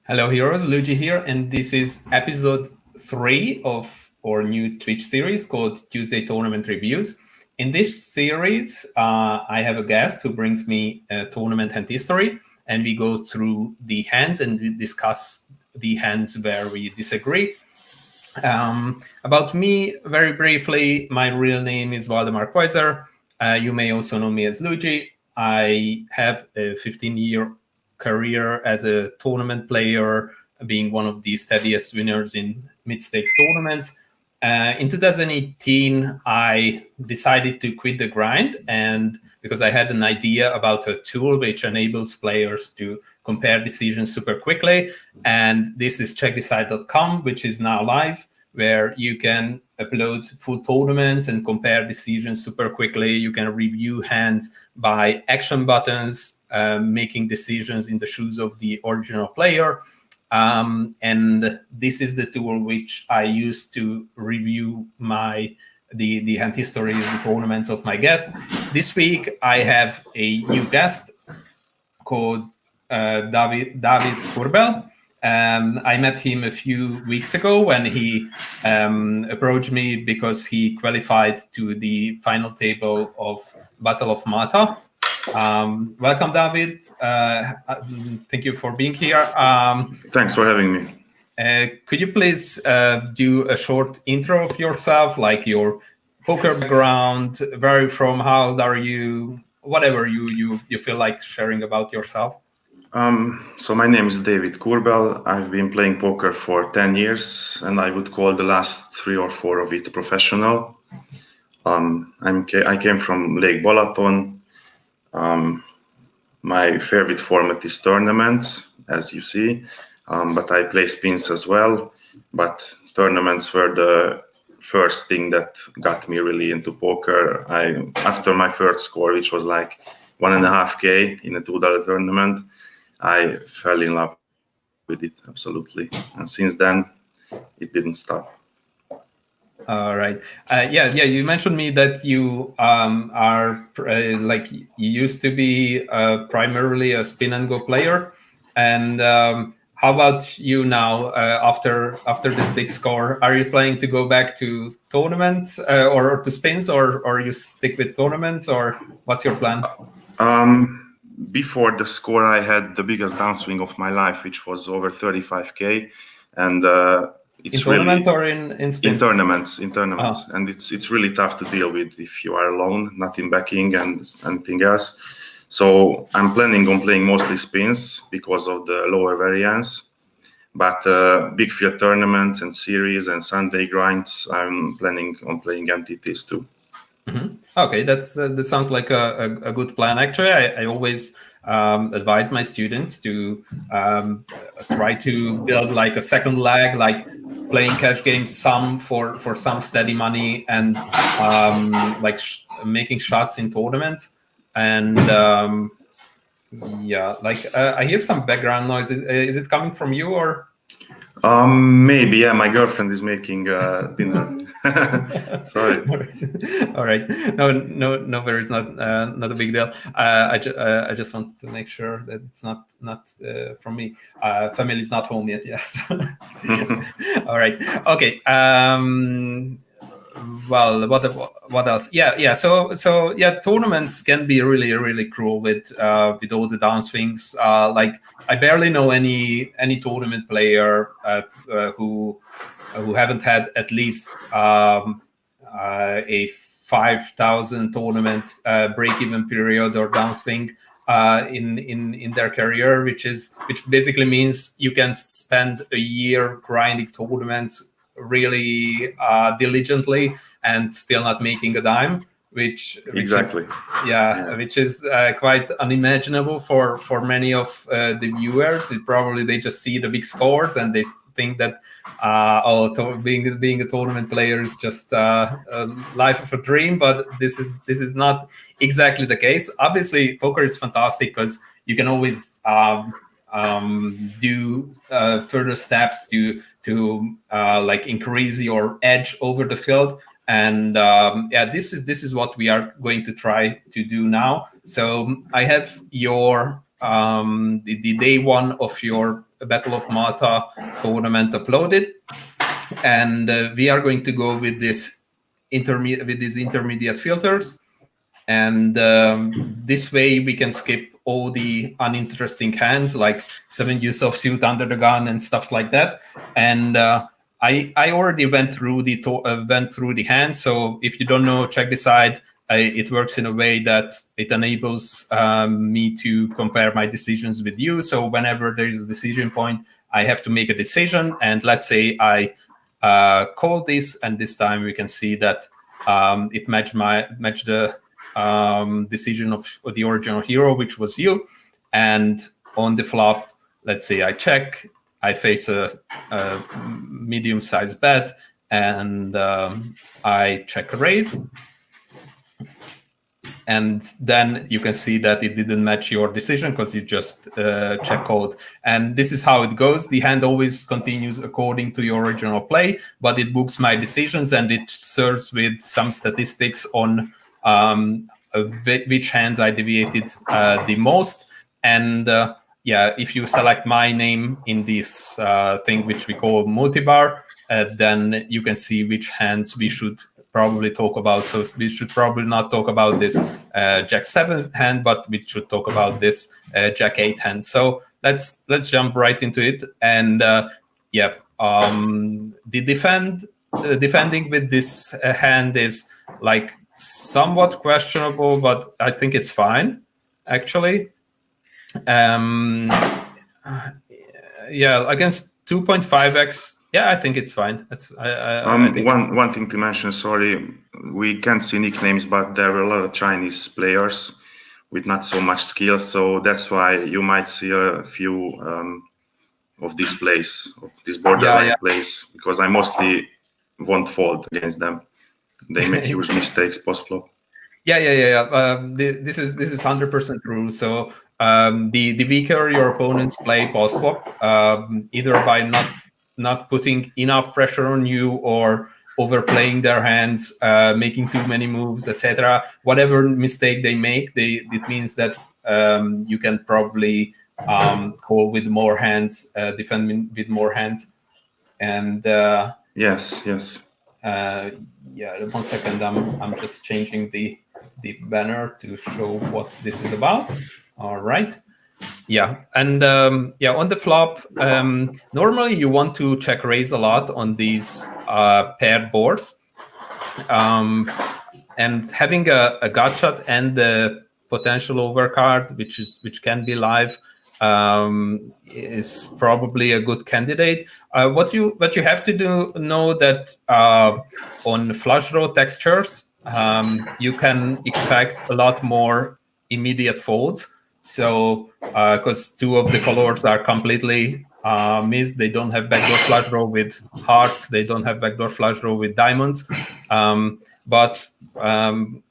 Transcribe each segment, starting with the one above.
Hello, heroes. Luigi here, and this is episode 3 of our new Twitch series called Tuesday Tournament Reviews. In this series, I have a guest who brings me a tournament hand history, and we go through the hands and we discuss the hands where we disagree. About me, very briefly, my real name is Waldemar Kreuzer. You may also know me as Luigi. I have a 15-year career as a tournament player, being one of the steadiest winners in mid-stakes tournaments. In 2018, I decided to quit the grind, and because I had an idea about a tool which enables players to compare decisions super quickly. And this is checkdecide.com, which is now live, where you can upload full tournaments and compare decisions super quickly. You can review hands by action buttons, making decisions in the shoes of the original player. And this is the tool which I use to review the hand histories, the tournaments of my guests. This week, I have a new guest called David Kurbel. I met him a few weeks ago when he approached me because he qualified to the final table of Battle of Malta. Welcome, David. Thank you for being here. Thanks for having me. Could you please do a short intro of yourself, like your poker background, where are you from, how old are you, whatever you feel like sharing about yourself? So my name is David Kurbel. I've been playing poker for 10 years, and I would call the last 3 or 4 of it professional. I came from Lake Balaton. My favorite format is tournaments, as you see, but I play spins as well. But tournaments were the first thing that got me really into poker. After my first score, which was like $1.5K in a $2 tournament, I fell in love with it, absolutely. And since then, it didn't stop. All right. You mentioned me that you are like you used to be primarily a spin and go player. And how about you now after this big score? Are you planning to go back to tournaments or to spins, or you stick with tournaments, or what's your plan? Before the score, I had the biggest downswing of my life, which was over 35K, and it's in tournaments or in spins? In tournaments, and it's really tough to deal with if you are alone, nothing backing and anything else. So I'm planning on playing mostly spins because of the lower variance, but big field tournaments and series and Sunday grinds, I'm planning on playing MTTs too. Mm-hmm. Okay, that sounds like a good plan. Actually, I always advise my students to try to build like a second leg, like playing cash games, some for some steady money, and like making shots in tournaments. And I hear some background noise. Is it coming from you or? Maybe, yeah. My girlfriend is making dinner. Sorry. All right. No, there is not a big deal. I just want to make sure that it's not from me. Family is not home yet. Yes. All right. Okay. Well, what else? Yeah. So tournaments can be really cruel with all the downswings. Like I barely know any tournament player who haven't had at least a 5,000 tournament break-even period or downswing in their career, which basically means you can spend a year grinding tournaments really diligently and still not making a dime, which is quite unimaginable for many of the viewers. They just see the big scores and they think that being a tournament player is just a life of a dream, but this is not exactly the case. Obviously, poker is fantastic because you can always do further steps to like increase your edge over the field. And this is what we are going to try to do now. So I have your the day one of your Battle of Malta tournament uploaded, and we are going to go with these intermediate filters, and this way we can skip all the uninteresting hands like 7 use of suit under the gun and stuff like that. And I already went through the hands. So if you don't know, check this side. It works in a way that it enables me to compare my decisions with you. So whenever there is a decision point, I have to make a decision. And let's say I call this, and this time we can see that it matched the decision of the original hero, which was you. And on the flop, let's say I check, I face a medium-sized bet, and I check raise. And then you can see that it didn't match your decision because you just check called. And this is how it goes. The hand always continues according to your original play, but it books my decisions, and it serves with some statistics on which hands I deviated the most. And if you select my name in this thing, which we call multibar, then you can see which hands we should probably talk about. So we should probably not talk about this Jack 7 hand, but we should talk about this Jack 8 hand. So let's jump right into it. And the defending with this hand is like somewhat questionable, but I think it's fine, actually. Against 2.5x, I think it's fine. I think one thing to mention, sorry, we can't see nicknames, but there are a lot of Chinese players with not so much skill, so that's why you might see a few of these plays, of these borderline plays, because I mostly won't fold against them. They make huge mistakes post flop. This is 100% true. So the weaker your opponents play post flop, either by not putting enough pressure on you or overplaying their hands, making too many moves, etc. Whatever mistake they make, it means that you can probably call with more hands, defend with more hands, and yes. 1 second. I'm just changing the banner to show what this is about. All right. And on the flop, normally you want to check raise a lot on these paired boards, and having a gut shot and the potential overcard, which can be live, is probably a good candidate. What you have to know that on flush draw textures, you can expect a lot more immediate folds. So because two of the colors are completely missed, they don't have backdoor flush draw with hearts, they don't have backdoor flush draw with diamonds. But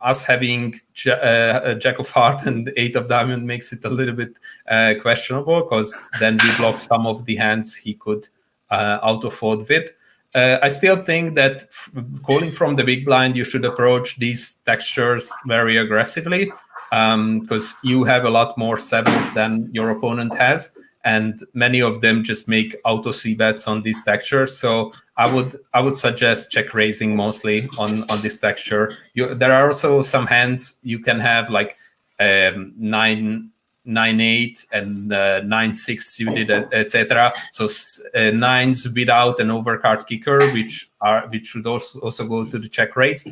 us having a Jack of Heart and 8 of Diamond makes it a little bit questionable, because then we block some of the hands he could auto-fold with. I still think that calling from the big blind, you should approach these textures very aggressively, because you have a lot more sevens than your opponent has, and many of them just make auto C bets on these textures. So I would suggest check raising mostly on this texture. There are also some hands you can have like 9-8 and 9-6 suited, etc. So nines without an overcard kicker, which should also go to the check raise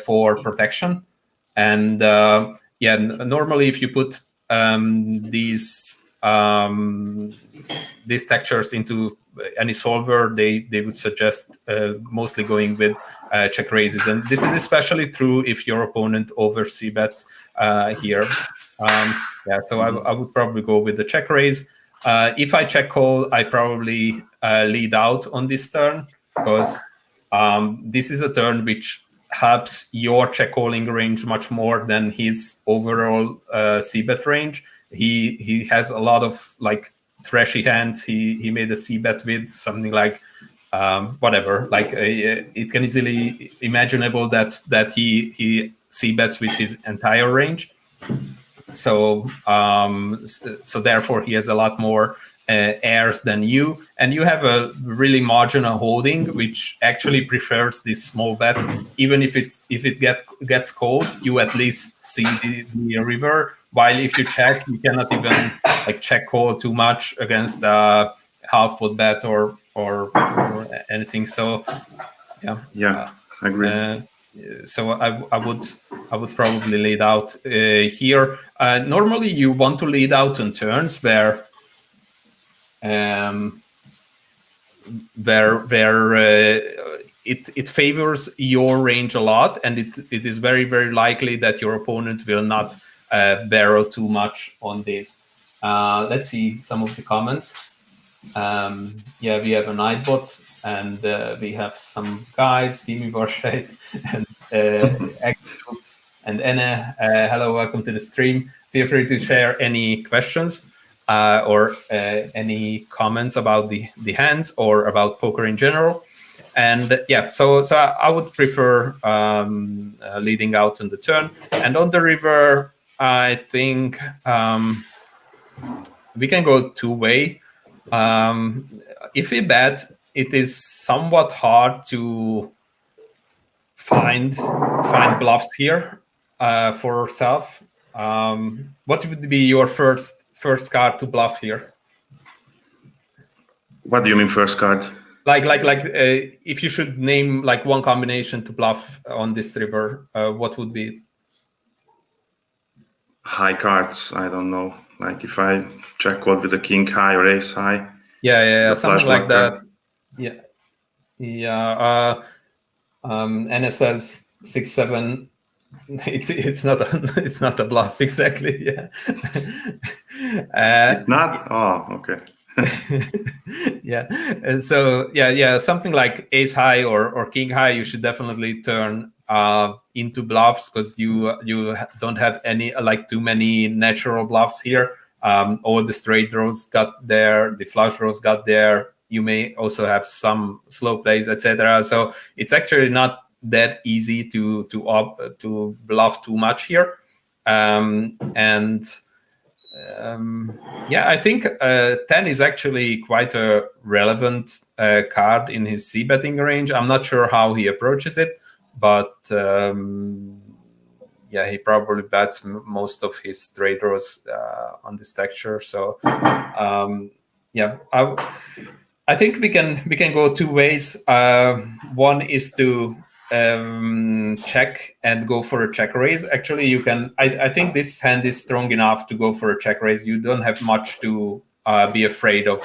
for protection. And normally if you put these textures into any solver, they would suggest mostly going with check raises. And this is especially true if your opponent over C bets here. So I would probably go with the check raise. If I check call, I probably lead out on this turn, because this is a turn which helps your check calling range much more than his overall C bet range. He has a lot of like trashy hands. He made a C bet with something like whatever. Like it can easily imaginable that he C bets with his entire range. So therefore he has a lot more airs than you, and you have a really marginal holding, which actually prefers this small bet. Even if it gets called, you at least see the river. While if you check, you cannot even like check call too much against a half pot bet or anything. So Yeah, I agree. so I would probably lead out here. Normally, you want to lead out on turns where it favors your range a lot, and it is very, very likely that your opponent will not barrel too much on this. Let's see some of the comments. Yeah, we have a Nightbot, and we have some guys, Simi Borshait and X and Ene. Hello, welcome to the stream. Feel free to share any questions or any comments about the hands or about poker in general. And yeah, so I would prefer leading out on the turn. And on the river, I think we can go two-way. If we bet, it is somewhat hard to find bluffs here for ourselves. What would be your first card to bluff here? What do you mean first card? Like if you should name like one combination to bluff on this river, what would be it? High cards, I don't know. Like if I check call with a king high or ace high. Yeah, something like that. Yeah. And it says 6-7. It's not a bluff exactly. Yeah. It's not. Oh, okay. Yeah. So yeah, something like ace high or king high, you should definitely turn into bluffs, because you don't have any like too many natural bluffs here. All the straight draws got there, the flush draws got there. You may also have some slow plays, etc. So it's actually not that easy to bluff too much here. Yeah, I think 10 is actually quite a relevant card in his c betting range. I'm not sure how he approaches it, but yeah, he probably bets most of his straight draws on this texture. So yeah, I think we can go two ways. One is to check and go for a check raise. Actually, you can. I think this hand is strong enough to go for a check raise. You don't have much to be afraid of.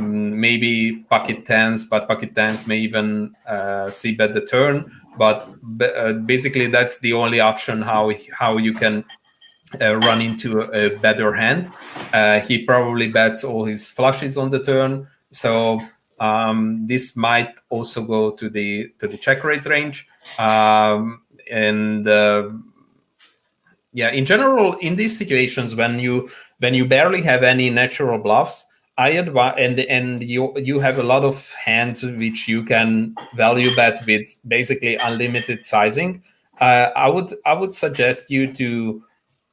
Maybe pocket tens, but pocket tens may even c bet the turn. But basically, that's the only option how you can run into a better hand. He probably bets all his flushes on the turn, so this might also go to the check raise range. And yeah, in general, in these situations when you barely have any natural bluffs, I advise, and you have a lot of hands which you can value bet with basically unlimited sizing. I would suggest you to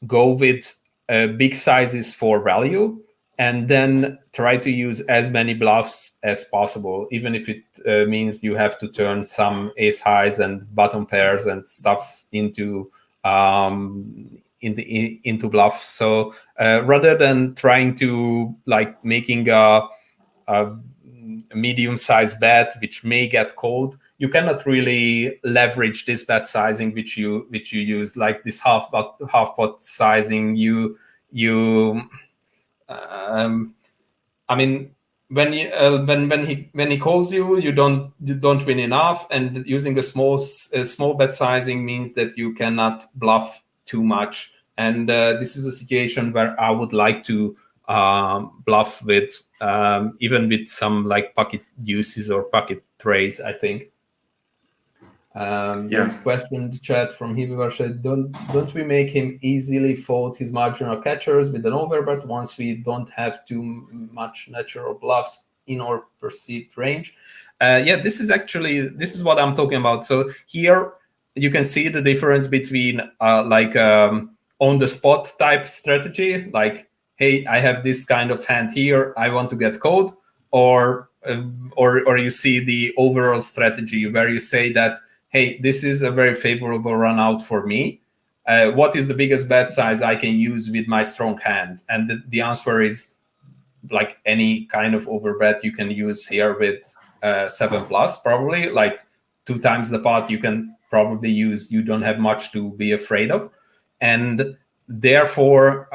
go with big sizes for value, and then try to use as many bluffs as possible, even if it means you have to turn some ace highs and bottom pairs and stuffs into bluffs. So rather than trying to like making a medium-sized bet which may get called, you cannot really leverage this bet sizing which you use, like this half pot sizing. I mean, when he calls you, you don't win enough, and using a small bet sizing means that you cannot bluff too much. And this is a situation where I would like to bluff with even with some like pocket deuces or pocket threes, I think. Next question in the chat from Hibivar said, don't we make him easily fold his marginal catchers with an overbet once we don't have too much natural bluffs in our perceived range? Yeah, this is what I'm talking about. So here you can see the difference between on the spot type strategy, like hey, I have this kind of hand here, I want to get called, or you see the overall strategy where you say that, hey, this is a very favorable run out for me. What is the biggest bet size I can use with my strong hands? And the answer is like any kind of overbet you can use here with 7+, probably like 2 times the pot you can probably use. You don't have much to be afraid of, and therefore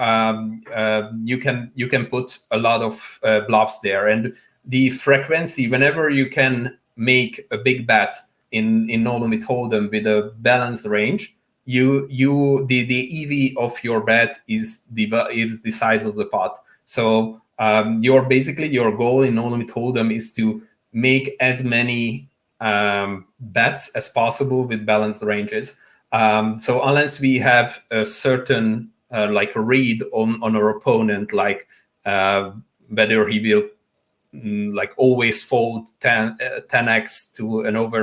you can put a lot of bluffs there. And the frequency, whenever you can make a big bet in no limit hold'em with a balanced range, the EV of your bet is the size of the pot. So your goal in no limit hold'em is to make as many bets as possible with balanced ranges. So unless we have a certain like a read on our opponent, like whether he will like always fold 10x to an over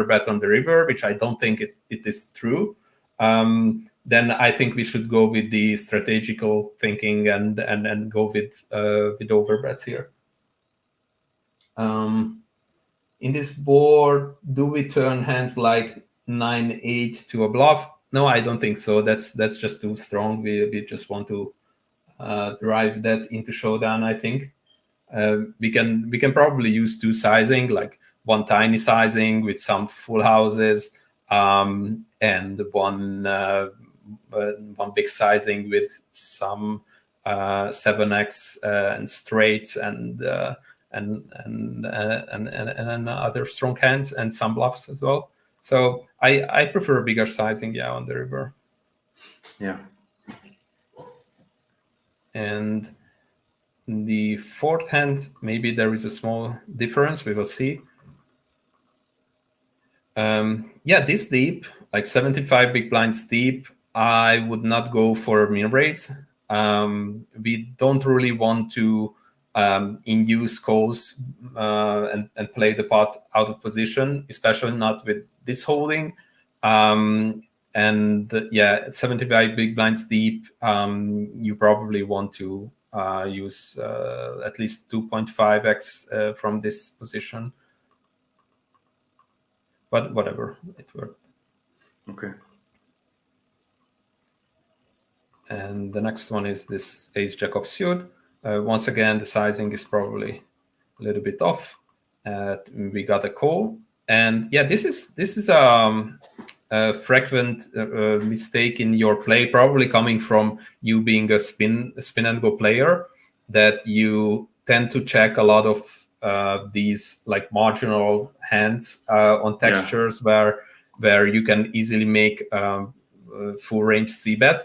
bet on the river, which I don't think it is true, then I think we should go with the strategical thinking and go with overbets here. In this board, do we turn hands like 9-8 to a bluff? No, I don't think so. That's just too strong. We just want to drive that into showdown, I think. We can probably use 2 sizing, like one tiny sizing with some full houses, and one big sizing with some 7x and straights and other strong hands and some bluffs as well. So I prefer a bigger sizing, on the river. Yeah. And the fourth hand, maybe there is a small difference. We will see. This deep, like 75 big blinds deep, I would not go for a min raise. We don't really want to induce calls and play the pot out of position, especially not with this holding. 75 big blinds deep, you probably want to use at least 2.5x from this position. But whatever, it worked. Okay. And the next one is this ace jack of suit. Once again, the sizing is probably a little bit off. We got a call, and this is a frequent mistake in your play, probably coming from you being a spin and go player, that you tend to check a lot of these like marginal hands on textures where you can easily make full range c bet.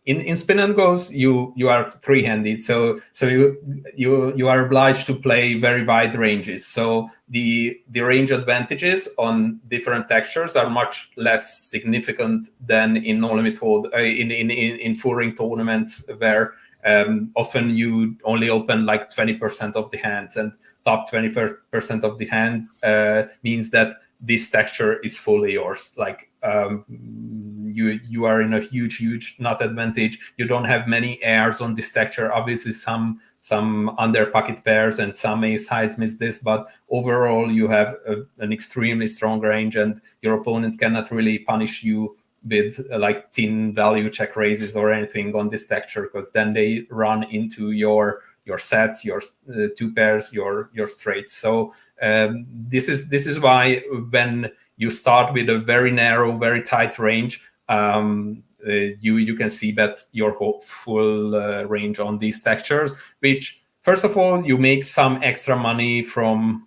In spin and goes, you are three-handed, so you are obliged to play very wide ranges. So the range advantages on different textures are much less significant than in no limit hold in full ring tournaments, where often you only open like 20% of the hands, and top 20% of the hands means that this texture is fully yours. Like you are in a huge nut advantage. You don't have many airs on this texture. Obviously, some under pocket pairs and some ace highs miss this, but overall you have an extremely strong range, and your opponent cannot really punish you with like thin value check raises or anything on this texture, because then they run into your sets, your two pairs, your straights. So this is why when you start with a very narrow, very tight range, you can see bet your whole full range on these textures, which first of all, you make some extra money from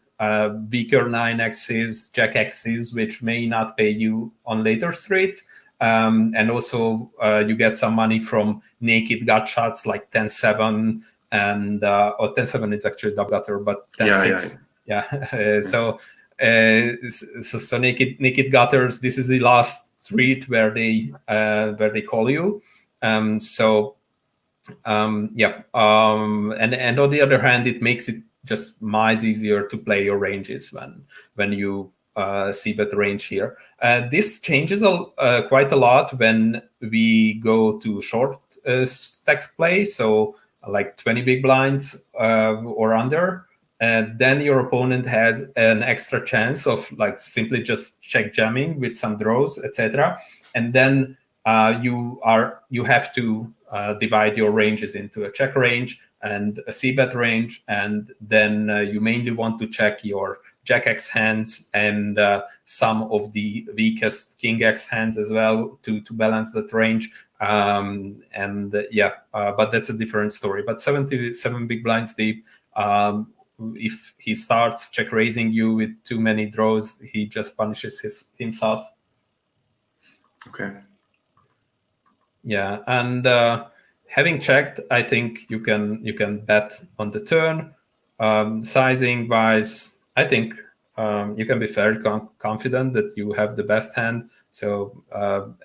weaker 9x's, jack x's, which may not pay you on later straights. And also you get some money from naked gut shots like 10-7 and or 10-7 is actually double gutter, but 10-6. So naked gutters, this is the last street where they call you. And on the other hand, it makes it just miles easier to play your ranges when you c-bet range here. This changes quite a lot when we go to short stack play, so like 20 big blinds or under. And then your opponent has an extra chance of like simply just check jamming with some draws, etc. And then you have to divide your ranges into a check range and a c-bet range, and then you mainly want to check your jack x hands and some of the weakest king x hands as well to balance that range. But that's a different story. But 77 big blinds deep, if he starts check raising you with too many draws, he just punishes himself. Okay. Yeah, and having checked, I think you can bet on the turn. Sizing wise, I think you can be very confident that you have the best hand. So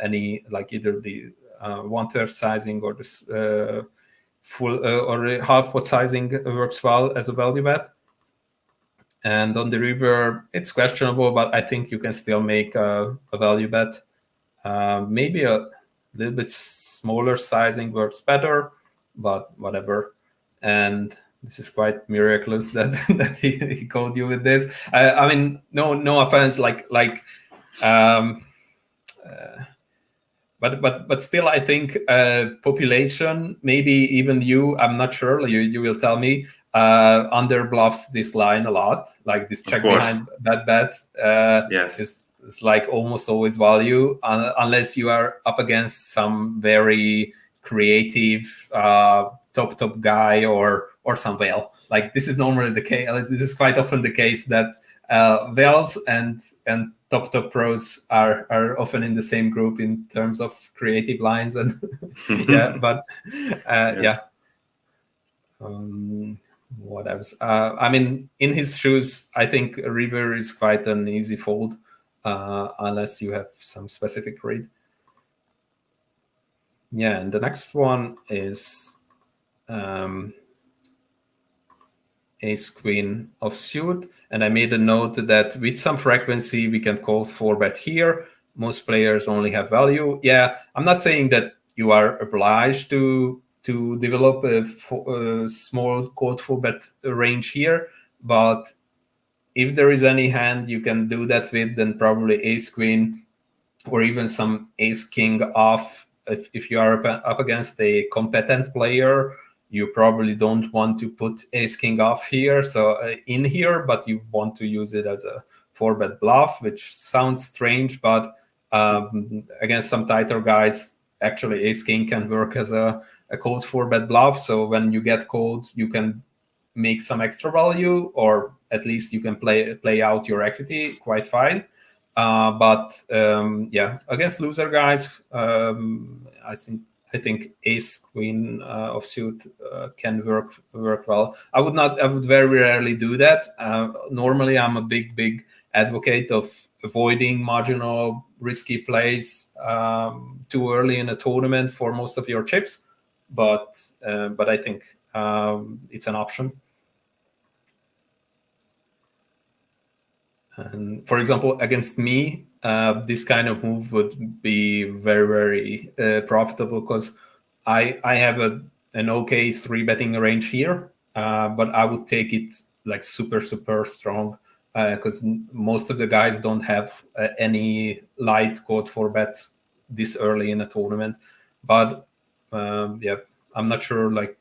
any like either the 1/3 sizing or this full or half pot sizing works well as a value bet. And on the river, it's questionable, but I think you can still make a value bet. Maybe a little bit smaller sizing works better, but whatever. And this is quite miraculous that that he called you with this. I mean, no offense, but still, I think population, maybe even you, I'm not sure. You will tell me. Under bluffs this line a lot, like this check behind that bet. Yes. Is like almost always value, unless you are up against some very creative top guy or some whale. Like this is normally the case. This is quite often the case that whales and top pros are often in the same group in terms of creative lines and yeah. But yeah. What else? I mean, in his shoes, I think river is quite an easy fold, unless you have some specific read. Yeah, and the next one is ace queen offsuit, and I made a note that with some frequency we can call 4-bet here. Most players only have value. Yeah, I'm not saying that you are obliged to develop a small code 4-bet range here, but if there is any hand you can do that with, then probably ace queen or even some ace king off. If you are up against a competent player, you probably don't want to put ace king off here, so in here, but you want to use it as a 4-bet bluff, which sounds strange, but against some tighter guys, actually ace king can work as a cold 4-bet bluff. So when you get called, you can make some extra value, or at least you can play out your equity quite fine. Yeah, against loser guys, I think ace queen offsuit can work well. I would very rarely do that. Normally, I'm a big advocate of avoiding marginal risky plays too early in a tournament for most of your chips, but I think it's an option. And for example, against me, this kind of move would be very profitable, because I have an okay 3-betting range here, but I would take it like super strong, because most of the guys don't have any light code 4-bets this early in a tournament. But yeah, I'm not sure like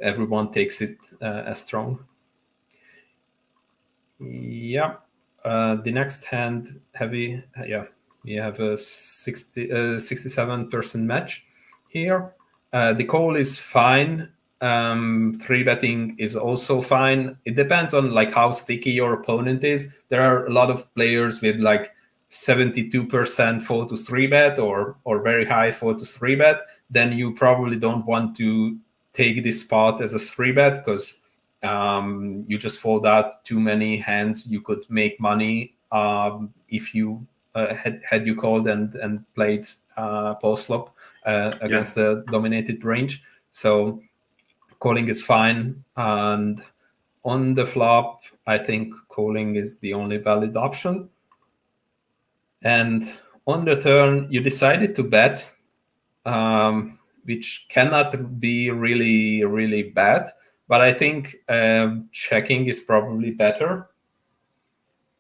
everyone takes it as strong. Yeah. The next hand, heavy. Yeah, we have a 67% match here. The call is fine. 3-betting is also fine. It depends on like how sticky your opponent is. There are a lot of players with like 72% 4 to 3-bet or very high 4 to 3-bet. Then you probably don't want to take this spot as a 3-bet, because you just fold out too many hands. You could make money if you had you called and played post flop against the dominated range. So calling is fine. And on the flop, I think calling is the only valid option. And on the turn, you decided to bet, which cannot be really, really bad. But I think checking is probably better.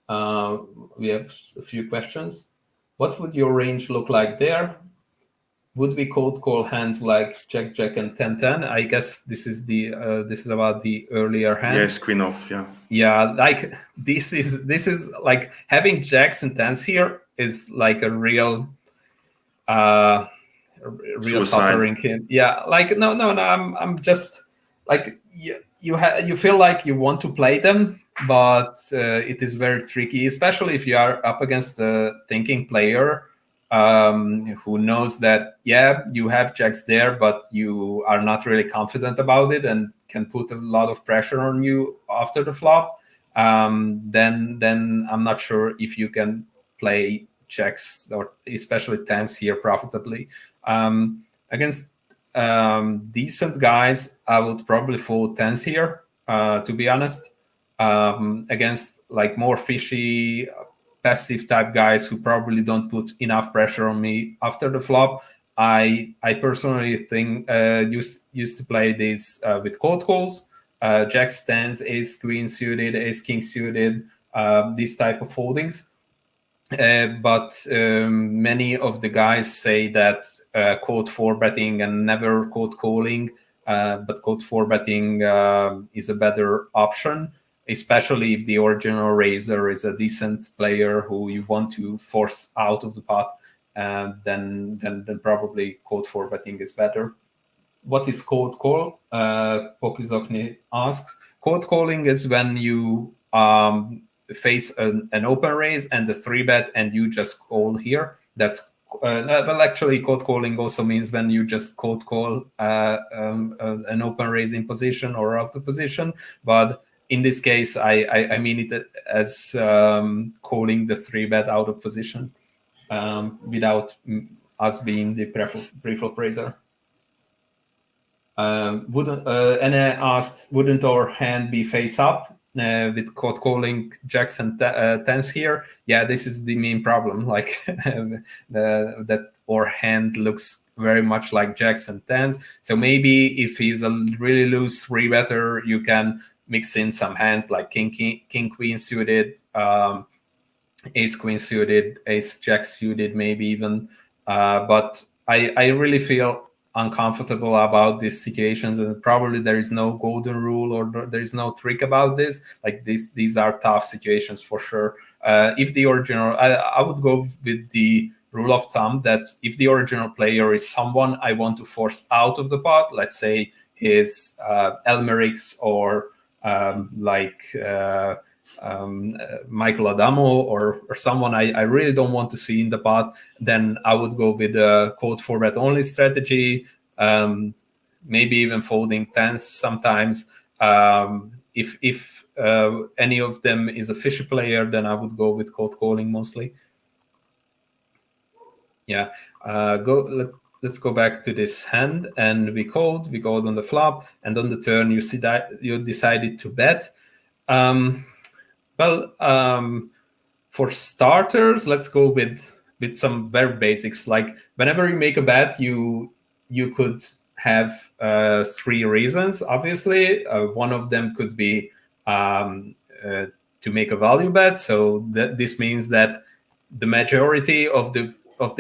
We have a few questions. What would your range look like there? Would we cold call hands like Jack, Jack, and 10-10? I guess this is about the earlier hand. Yes, queen off. Yeah. Yeah, like this is like having jacks and tens here is like a real real Suicide. suffering. Yeah, like no. I'm just like you feel like you want to play them, but it is very tricky, especially if you are up against a thinking player who knows that you have jacks there, but you are not really confident about it and can put a lot of pressure on you after the flop. Then I'm not sure if you can play jacks or especially tens here profitably. Against decent guys, I would probably fold tens here, to be honest. Against like more fishy, passive type guys who probably don't put enough pressure on me after the flop, I personally think used to play this with cold calls, jacks, tens, ace queen suited, ace king suited, these type of foldings. But many of the guys say that code 4 betting and never code calling, but code 4 betting is a better option, especially if the original raiser is a decent player who you want to force out of the pot. Then probably code 4 betting is better. What is code call? Pokizokni asks. Code calling is when you face an open raise and a 3-bet and you just call here. That's well, actually, code calling also means when you just code call an open raising position or out of position. But in this case, I mean it as calling the 3-bet out of position without us being the pre-flop raiser. Anna asks, wouldn't our hand be face up with code calling jacks and tens here? Yeah, this is the main problem. Like that our hand looks very much like jacks and tens. So maybe if he's a really loose 3-better, you can mix in some hands like king queen suited, ace queen suited, ace jack suited, maybe even. But I really feel uncomfortable about these situations, and probably there is no golden rule or there is no trick about this. Like these are tough situations for sure. If the original, I would go with the rule of thumb that if the original player is someone I want to force out of the pot, let's say his Elmerix or Michael Adamo or someone I really don't want to see in the pot, then I would go with a code 4-bet only strategy, maybe even folding tens sometimes. If any of them is a fishy player, then I would go with code calling mostly. Yeah, let's go back to this hand, and we called on the flop, and on the turn you see that you decided to bet. For starters, let's go with some very basics. Like whenever you make a bet, you could have 3 reasons. Obviously, one of them could be to make a value bet. So this means that the majority of the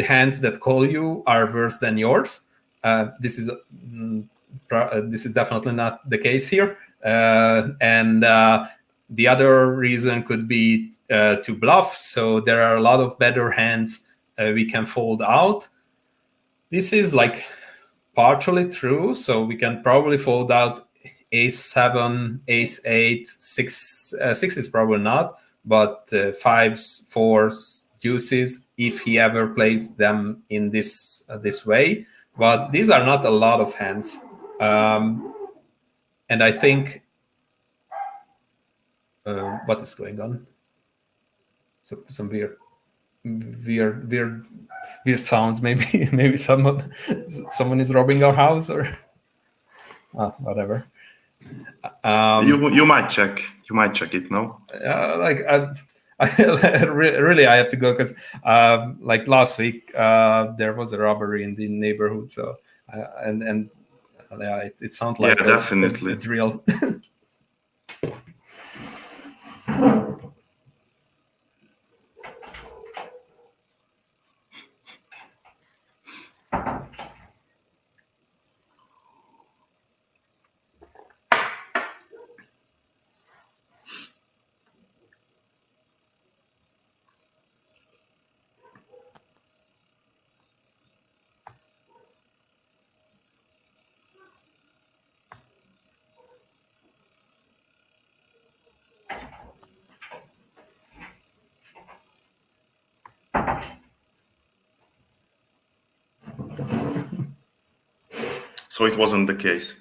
hands that call you are worse than yours. This is definitely not the case here. And the other reason could be to bluff. So there are a lot of better hands we can fold out. This is like partially true. So we can probably fold out ace 7, ace 8, 6. 6 is probably not, but 5s, 4s, deuces, if he ever plays them in this way. But these are not a lot of hands. And I think what is going on? So some weird sounds. Maybe someone is robbing our house or whatever. You might check. You might check it, no? Really, I have to go because like last week there was a robbery in the neighborhood. So and yeah, it sounds like definitely. a drill. So it wasn't the case.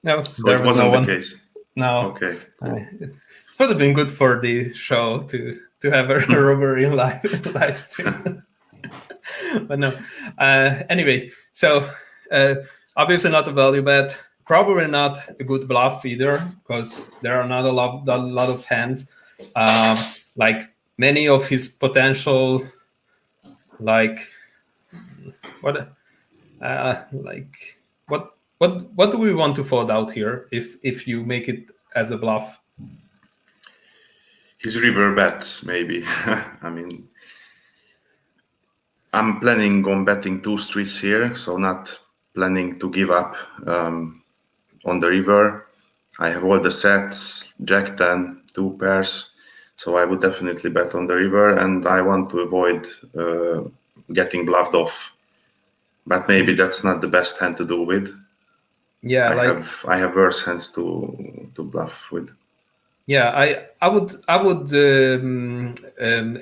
No, So there it was wasn't no the one. case. No. Okay. Cool. It would have been good for the show to have a robbery live stream. But no. Anyway, so obviously not a value bet. Probably not a good bluff either, because there are not a lot of hands. Like many of his potential, like what do we want to fold out here if you make it as a bluff? His river bets, maybe. I mean, I'm planning on betting 2 streets here, so not planning to give up on the river. I have all the sets, Jack 10, 2 pairs, so I would definitely bet on the river, and I want to avoid getting bluffed off. But maybe that's not the best hand to do with. Yeah, I have worse hands to bluff with. Yeah, I would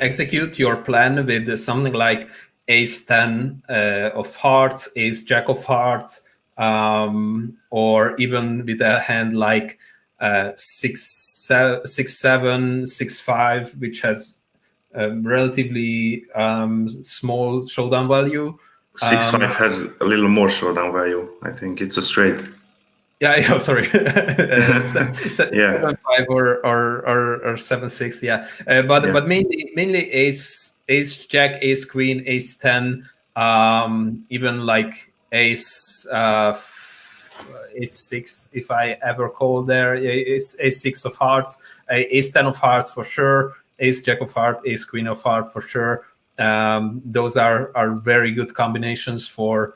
execute your plan with something like Ace 10 of hearts, Ace Jack of hearts, or even with a hand like 6-7, 6-5, which has relatively small showdown value. 6-5 has a little more showdown value. I think it's a straight. Yeah, sorry. Yeah. 7-5 or 7-6, yeah. But mainly ace jack, ace queen, ace 10, even like ace ace 6 if I ever call there, ace 6 of hearts, ace 10 of hearts for sure, ace jack of heart, ace queen of heart for sure. Those are very good combinations for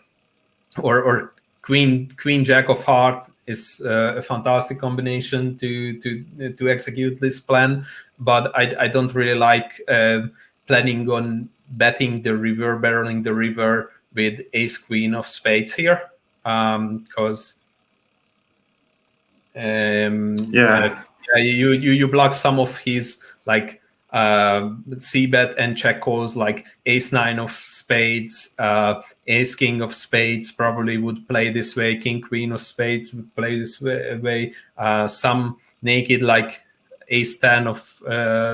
or queen jack of heart is a fantastic combination to execute this plan, but I don't really like planning on betting the river, barreling the river with ace queen of spades here, because you block some of his like c-bet and check calls, like ace 9 of spades, ace king of spades probably would play this way, king queen of spades would play this way, some naked like ace 10 of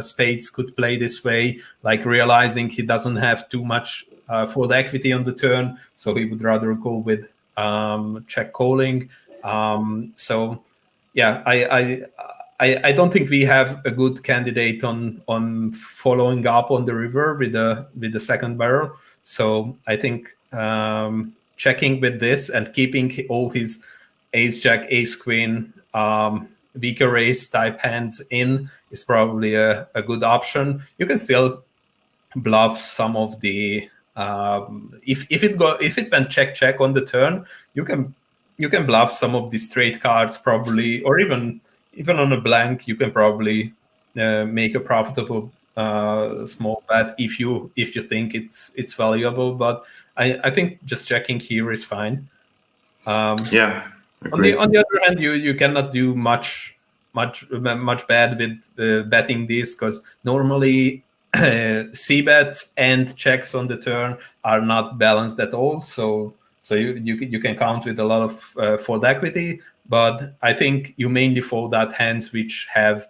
spades could play this way, like realizing he doesn't have too much for the equity on the turn, so he would rather go with check calling. So yeah, I don't think we have a good candidate on following up on the river with the second barrel. So I think checking with this and keeping all his ace jack, ace queen, weaker ace type hands in is probably a good option. You can still bluff some of the if it went check on the turn, you can bluff some of the straight cards probably, or even on a blank you can probably make a profitable small bet if you think it's valuable. But I think just checking here is fine. Yeah. On the other hand, you cannot do much bad with betting this, because normally c-bets and checks on the turn are not balanced at all. So you can count with a lot of fold equity, but I think you mainly fold out hands which have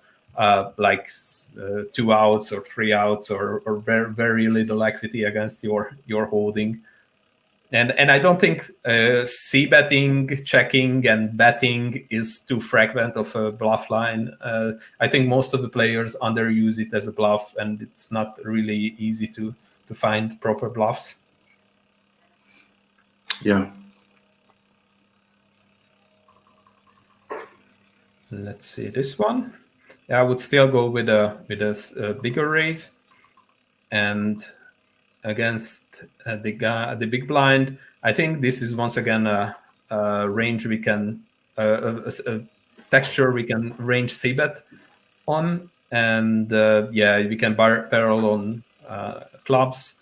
like 2 outs or 3 outs or very little equity against your holding. And I don't think c betting, checking, and betting is too fragment of a bluff line. I think most of the players underuse it as a bluff, and it's not really easy to find proper bluffs. Yeah. Let's see this one. Yeah, I would still go with a bigger raise, and against the big blind. I think this is once again a range we can a texture we can range c bet on, and yeah, we can barrel on clubs,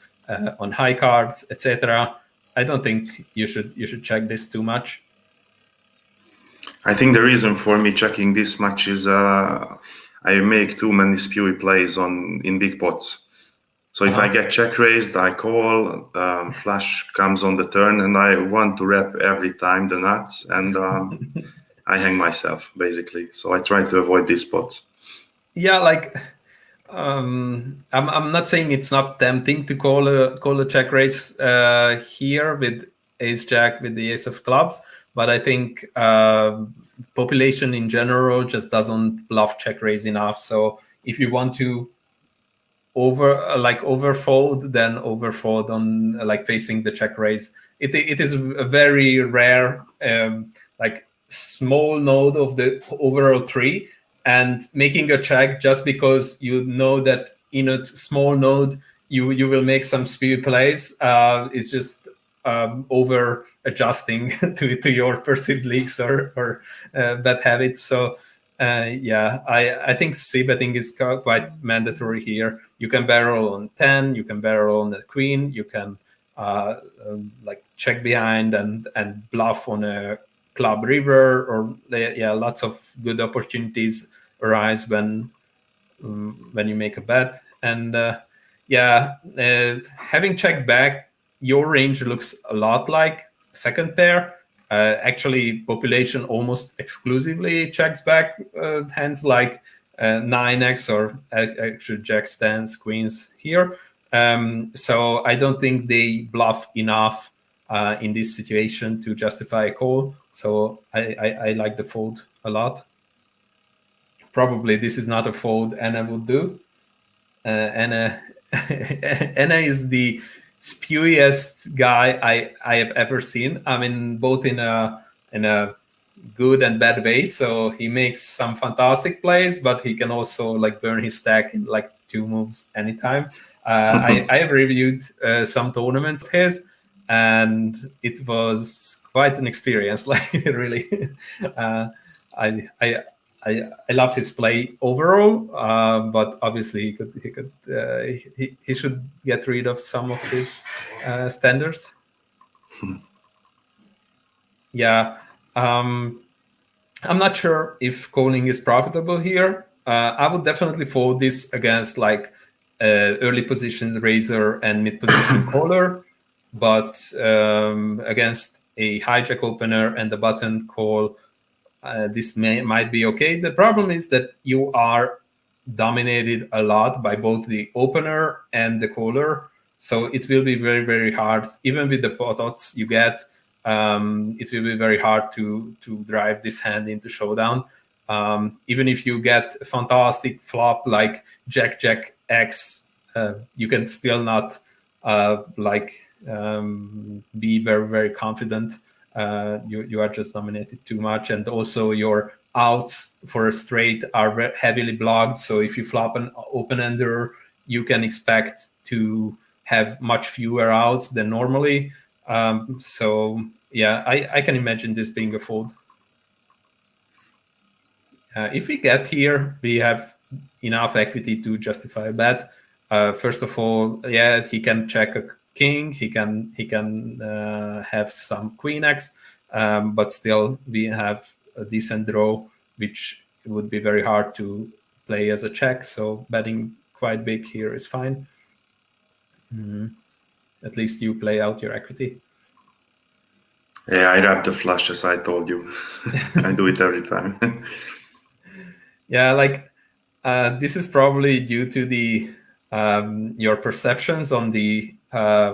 on high cards, etc. I don't think you should check this too much. I think the reason for me checking this much is I make too many spewy plays in big pots. So if I get check raised, I call, flush comes on the turn, and I want to rep every time the nuts, and I hang myself basically. So I try to avoid these spots. Yeah, like I'm not saying it's not tempting to call a check raise here with ace jack with the ace of clubs, but I think population in general just doesn't bluff check raise enough. So if you want to overfold, then overfold on like facing the check raise. It is a very rare like small node of the overall tree, and making a check just because you know that in a small node you will make some speed plays is just over adjusting to your perceived leaks or bad habits. So yeah, I think c betting is quite mandatory here. You can barrel on 10, you can barrel on the queen, you can like check behind and bluff on a club river, or yeah, lots of good opportunities arise when you make a bet. And yeah, having checked back, your range looks a lot like second pair. Actually, population almost exclusively checks back hands like 9x or actually jack stands, queens here. So I don't think they bluff enough in this situation to justify a call. So I like the fold a lot. Probably this is not a fold Anna would do. Anna Anna is the spewiest guy I have ever seen. I mean, both in a good and bad way. So he makes some fantastic plays, but he can also like burn his stack in like 2 moves anytime. I have reviewed some tournaments of his, and it was quite an experience. Like really, I I love his play overall, but obviously he should get rid of some of his standards. Yeah, I'm not sure if calling is profitable here. I would definitely fold this against like early position raiser and mid position caller, but against a hijack opener and a button call, this might be okay. The problem is that you are dominated a lot by both the opener and the caller, so it will be very, very hard. Even with the pots you get, it will be very hard to drive this hand into showdown. Even if you get a fantastic flop like Jack Jack X, you can still not be very, very confident. You are just dominated too much, and also your outs for a straight are heavily blocked. So if you flop an open ender, you can expect to have much fewer outs than normally. So yeah, I can imagine this being a fold. If we get here, we have enough equity to justify a bet. First of all, yeah, he can check a king. He can have some queen x, but still we have a decent draw, which would be very hard to play as a check. So betting quite big here is fine. At least you play out your equity. Yeah, I wrap the flush as I told you. I do it every time. Yeah, like this is probably due to the your perceptions on the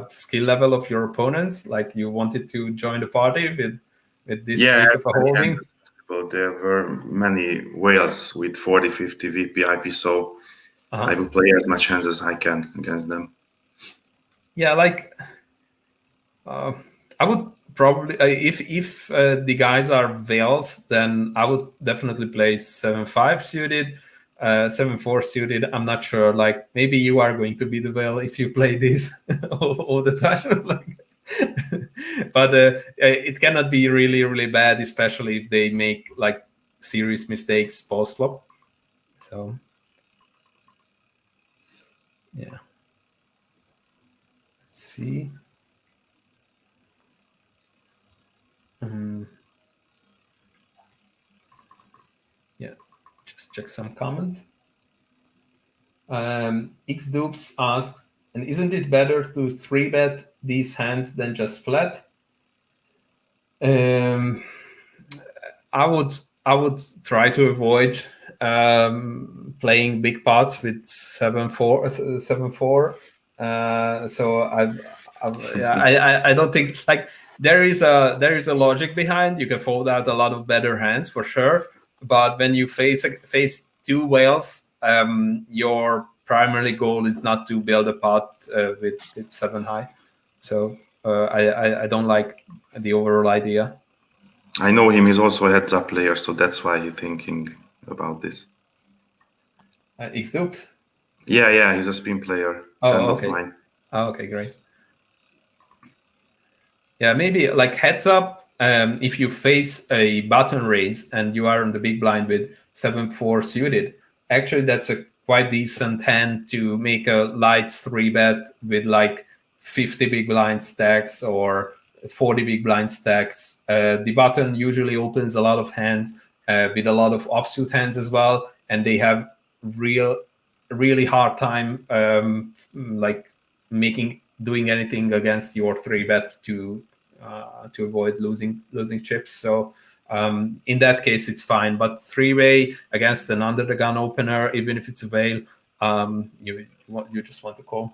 skill level of your opponents? Like you wanted to join the party with this Yeah, week of a many hands holding? as possible. There were many whales with 40, 50 VPIP, so I will play as much hands as I can against them. Yeah, like I would probably if the guys are whales, then I would definitely play 7-5 suited, 7-4 suited. I'm not sure. Like maybe you are going to be the whale if you play this all the time. Like, but it cannot be really bad, especially if they make like serious mistakes post flop. So yeah, let's see. Yeah, just check some comments. Xdoops asks, and isn't it better to 3-bet these hands than just flat? I would try to avoid playing big pots with 7-4 7-4. So I don't think like there is a logic behind. You can fold out a lot of better hands for sure, but when you face two whales, your primary goal is not to build a pot with 7 high. So I don't like the overall idea. I know him, he's also a heads-up player, so that's why he's thinking about this. Xdoops? Yeah, he's a spin player, friend of mine. Oh, okay, great. Yeah, maybe like heads up, if you face a button raise and you are on the big blind with 7-4 suited, actually that's a quite decent hand to make a light 3-bet with like 50 big blind stacks or 40 big blind stacks. The button usually opens a lot of hands with a lot of offsuit hands as well, and they have really hard time like doing anything against your 3-bet to avoid losing chips. So in that case, it's fine. But 3-way against an under the gun opener, even if it's a whale, you just want to call.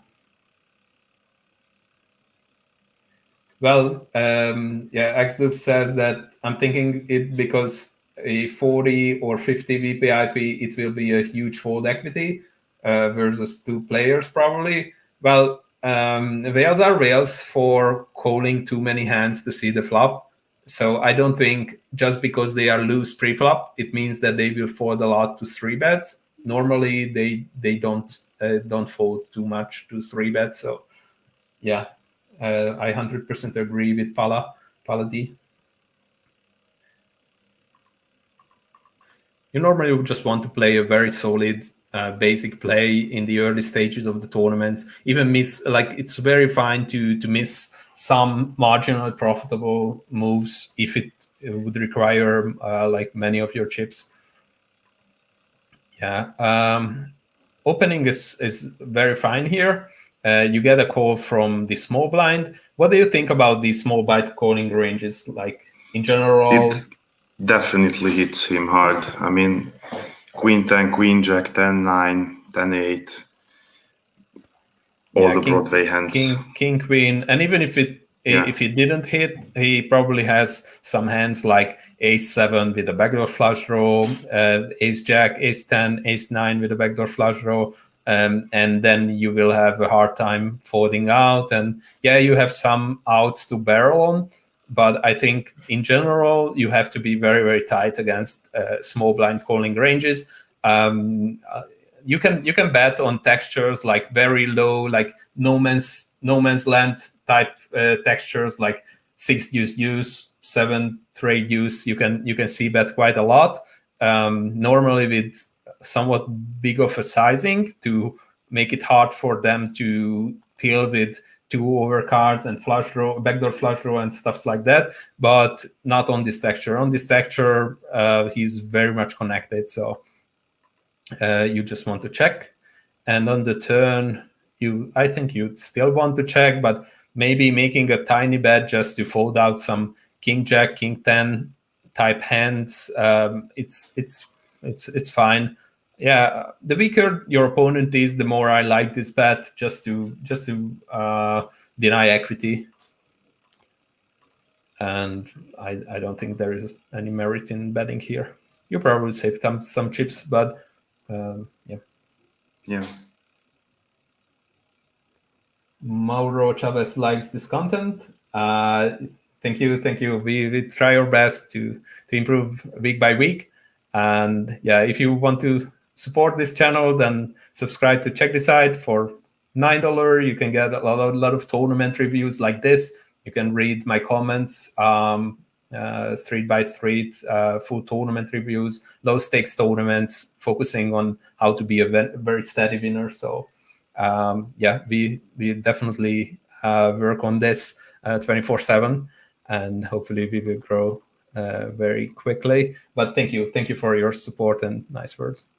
Well, Xloop says that I'm thinking it because a 40 or 50 VPIP, it will be a huge fold equity versus 2 players probably. Well, whales are whales for calling too many hands to see the flop. So I don't think just because they are loose pre-flop, it means that they will fold a lot to 3-bets. Normally, they don't fold too much to 3-bets. So yeah, I 100% agree with Pala D. You normally would just want to play a very solid basic play in the early stages of the tournaments. Even miss, like it's very fine to miss some marginal profitable moves if it would require like many of your chips. Yeah, opening is very fine here. You get a call from the small blind. What do you think about these small blind calling ranges? Like in general, it definitely hits him hard. I mean, Queen 10, Queen Jack 10, 9, 10, 8, all the Broadway hands. King, Queen, and even if it didn't hit, he probably has some hands like Ace 7 with a backdoor flush draw, Ace Jack, Ace 10, Ace 9 with a backdoor flush draw, and then you will have a hard time folding out. And yeah, you have some outs to barrel on, but I think in general you have to be very tight against small blind calling ranges. You can bet on textures like very low, like no man's land type textures like 6 deuce deuce, 7 trade deuce. You can see bet quite a lot. Normally with somewhat big of a sizing to make it hard for them to peel with 2 overcards and flush draw, backdoor flush draw and stuffs like that, but not on this texture. On this texture, he's very much connected. So you just want to check, and on the turn I think you still want to check, but maybe making a tiny bet just to fold out some King Jack, King 10 type hands. It's fine. Yeah, the weaker your opponent is, the more I like this bet, just to deny equity. And I don't think there is any merit in betting here. You probably save some chips, but yeah. Yeah. Mauro Chavez likes this content. Thank you. We try our best to improve week by week. And yeah, if you want to support this channel, then subscribe to Check This Out for $9. You can get a lot of tournament reviews like this. You can read my comments, street by street, full tournament reviews, low stakes tournaments, focusing on how to be a very steady winner. So yeah, we definitely work on this 24/7, and hopefully we will grow very quickly. But thank you for your support and nice words.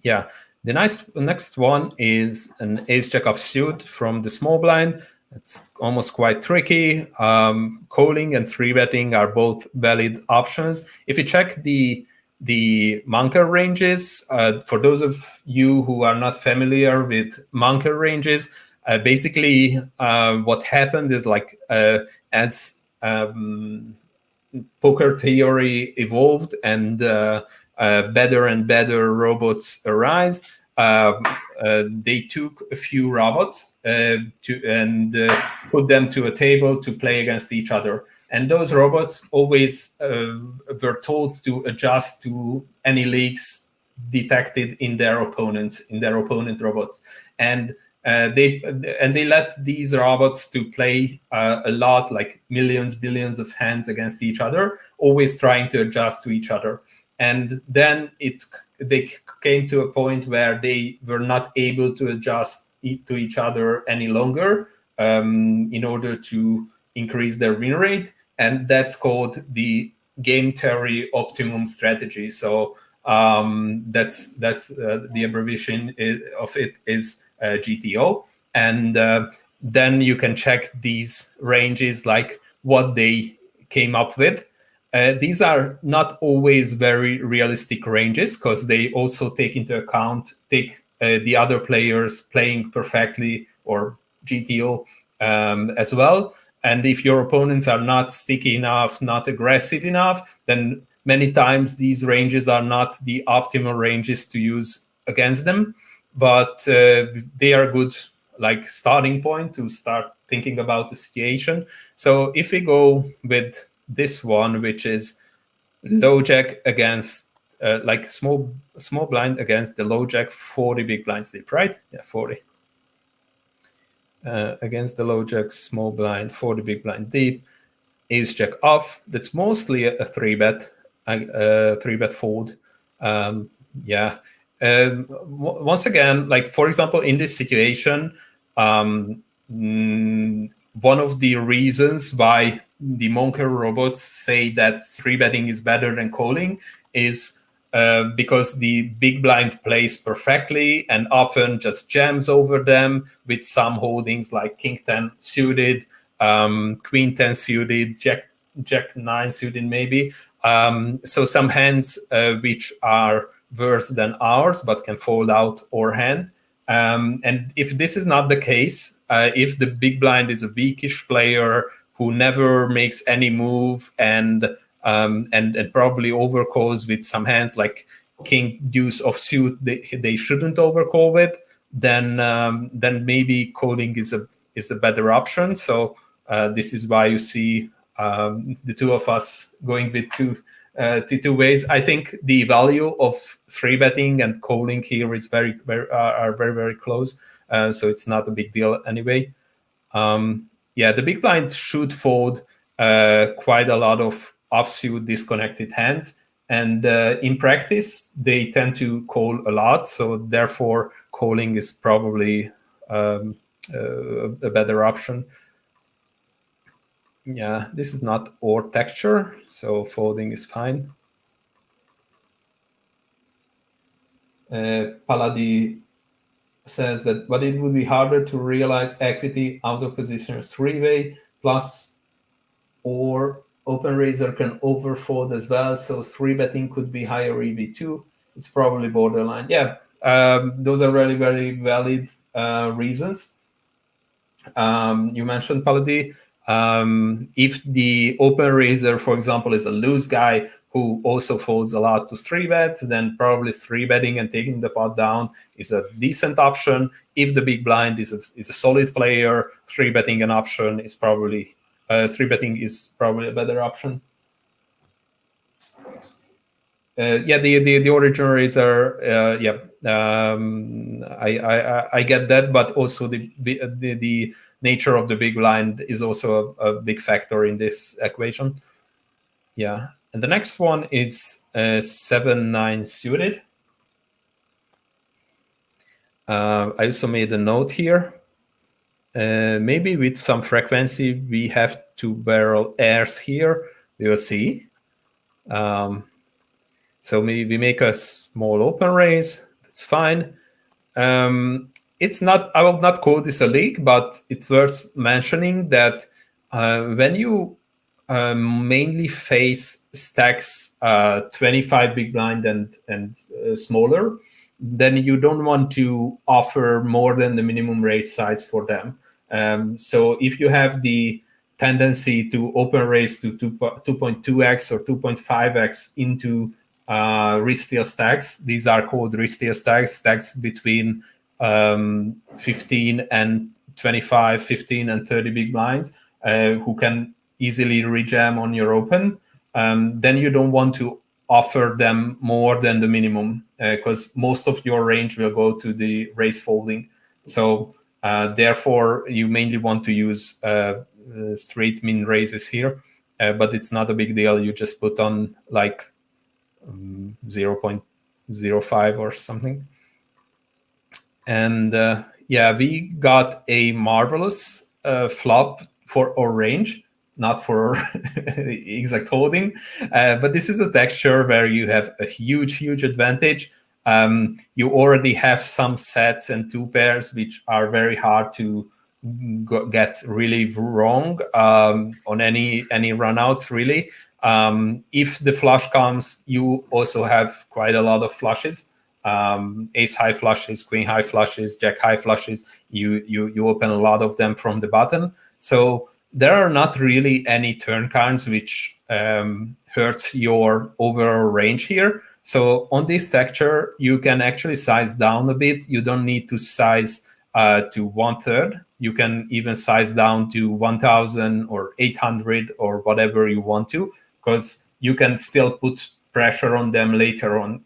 Yeah, the next one is an ace jack offsuit from the small blind. It's almost quite tricky. Calling and three betting are both valid options. If you check the Munker ranges, for those of you who are not familiar with Munker ranges, basically what happened is like as poker theory evolved and better and better robots arise, they took a few robots and put them to a table to play against each other. And those robots always were told to adjust to any leaks detected in their opponent robots. And they let these robots to play a lot, like millions, billions of hands against each other, always trying to adjust to each other. And then they came to a point where they were not able to adjust to each other any longer in order to increase their win rate. And that's called the game theory optimum strategy. So that's the abbreviation of it is GTO. And then you can check these ranges, like what they came up with. These are not always very realistic ranges, because they also take into account the other players playing perfectly or GTO as well. And if your opponents are not sticky enough, not aggressive enough, then many times these ranges are not the optimal ranges to use against them. But they are good, like, starting point to start thinking about the situation. So if we go with this one, which is low jack against like small blind against the low jack 40 big blind slip, right? Yeah, 40. Against the low jack small blind 40 big blind deep, ace jack off. That's mostly a three bet fold. Yeah. Once again, like, for example, in this situation, one of the reasons why the Monker robots say that three betting is better than calling is because the big blind plays perfectly and often just jams over them with some holdings like King 10 suited, Queen 10 suited, Jack 9 suited maybe. So some hands which are worse than ours but can fold out our hand. And if this is not the case, if the big blind is a weakish player who never makes any move and probably overcalls with some hands like King Deuce of suit they shouldn't overcall with, then maybe calling is a better option. So this is why you see the two of us going with two ways. I think the value of three betting and calling here is very very close. So it's not a big deal anyway. Yeah, the big blind should fold quite a lot of offsuit disconnected hands, and in practice they tend to call a lot. So therefore, calling is probably a better option. Yeah, this is not our texture, so folding is fine. Paladi says that, but it would be harder to realize equity out of position three-way, plus or open raiser can overfold as well, so three betting could be higher EV2. it's probably borderline. Yeah, those are really very valid reasons. You mentioned Paladi. If the open raiser, for example, is a loose guy who also folds a lot to three bets, then probably three betting and taking the pot down is a decent option. If the big blind is a solid player, three betting an option is probably three betting is probably a better option. Yeah, the original raiser, yeah, I get that, but also the nature of the big blind is also a big factor in this equation. Yeah, and the next one is 7-9 suited. I also made a note here. Maybe with some frequency we have to barrel airs here. We will see. So maybe we make a small open raise. That's fine. It's not. I will not call this a leak, but it's worth mentioning that when you mainly face stacks 25 big blind and smaller, then you don't want to offer more than the minimum raise size for them. So if you have the tendency to open raise to 2.2x or 2.5x into riskier stacks, these are called riskier stacks between 15 and 25, 15 and 30 big blinds, who can easily rejam on your open, then you don't want to offer them more than the minimum, because most of your range will go to the raise folding. So therefore, you mainly want to use straight min raises here, but it's not a big deal. You just put on like 0.05 or something. And yeah, we got a marvelous flop for our range, not for exact holding, but this is a texture where you have a huge advantage. You already have some sets and two pairs which are very hard to get really wrong on any runouts really. If the flush comes, you also have quite a lot of flushes. Ace high flushes, queen high flushes, jack high flushes. You open a lot of them from the button. So there are not really any turn cards which hurts your overall range here. So on this texture, you can actually size down a bit. You don't need to size to 1/3. You can even size down to 1,000 or 800 or whatever you want to, because you can still put pressure on them later on.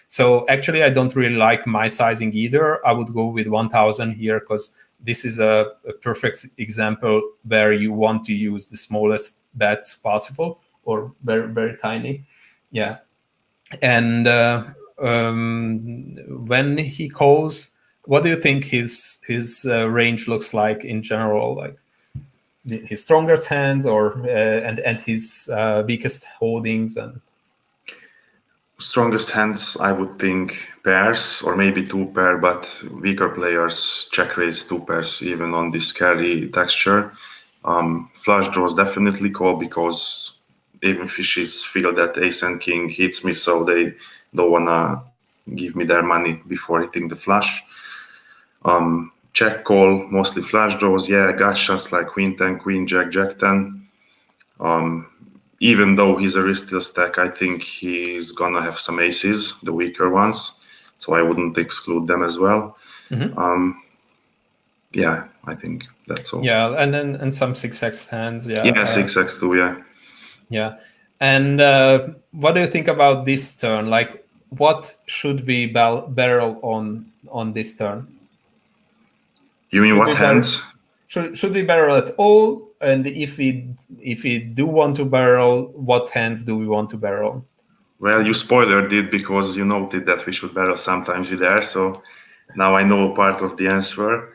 So actually, I don't really like my sizing either. I would go with 1,000 here, because this is a perfect example where you want to use the smallest bets possible, or very tiny. Yeah. And when he calls, what do you think his range looks like in general? Like his strongest hands, or and his weakest holdings? And strongest hands, I would think pairs or maybe two pair, but weaker players check raise two pairs even on this carry texture. Flush draws definitely call, because even fishes feel that ace and king hits me, so they don't wanna give me their money before hitting the flush. Check call, mostly flush draws. Yeah, gotchas like queen 10, queen jack, jack 10. Even though he's a risky stack, I think he's gonna have some aces, the weaker ones, so I wouldn't exclude them as well. Yeah, I think that's all. Yeah, and some 6x hands. Yeah, yeah, 6x too. Yeah. Yeah, and what do you think about this turn? Like, what should we barrel on this turn? You mean Should what we hands? Should we barrel at all? And if we do want to barrel, what hands do we want to barrel? Well, you spoilered it because you noted that we should barrel sometimes with air, so now I know part of the answer.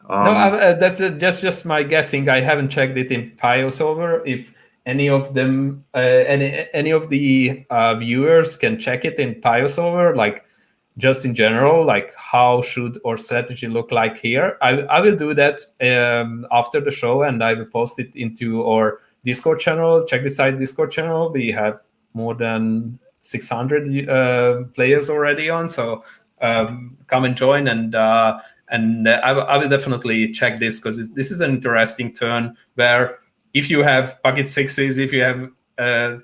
No, that's just my guessing. I haven't checked it in PioSolver. If any of them, any of the viewers can check it in PioSolver, like just in general, like how should our strategy look like here? I will do that after the show, and I will post it into our Discord channel. Check the site Discord channel. We have more than 600 players already on. So come and join, and I will definitely check this, because this is an interesting turn where if you have pocket sixes, if you have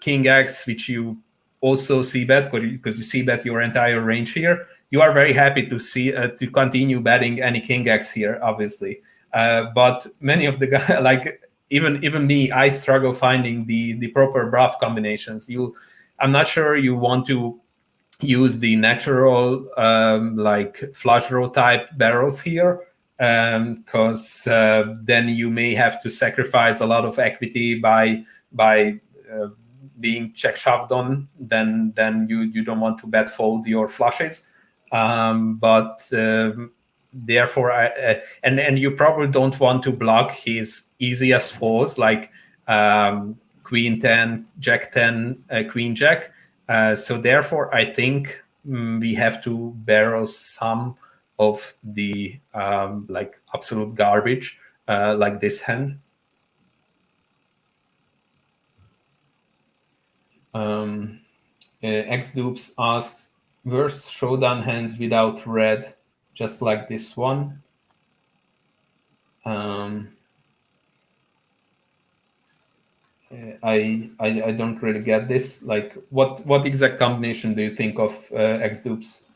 king X, which you also see bet because you see bet your entire range here, you are very happy to see to continue betting any king X here, obviously. But many of the guys, like even me, I struggle finding the proper bluff combinations. I'm not sure you want to use the natural like flush draw type barrels here, because then you may have to sacrifice a lot of equity by being check shoved on. Then you don't want to bet fold your flushes, but therefore and you probably don't want to block his easiest fours like queen 10, jack 10, queen jack. So therefore, I think we have to barrel some of the like absolute garbage, like this hand. X-Dupes asks, worst showdown hands without red, just like this one. I don't really get this. Like, what exact combination do you think of, X-Dupes?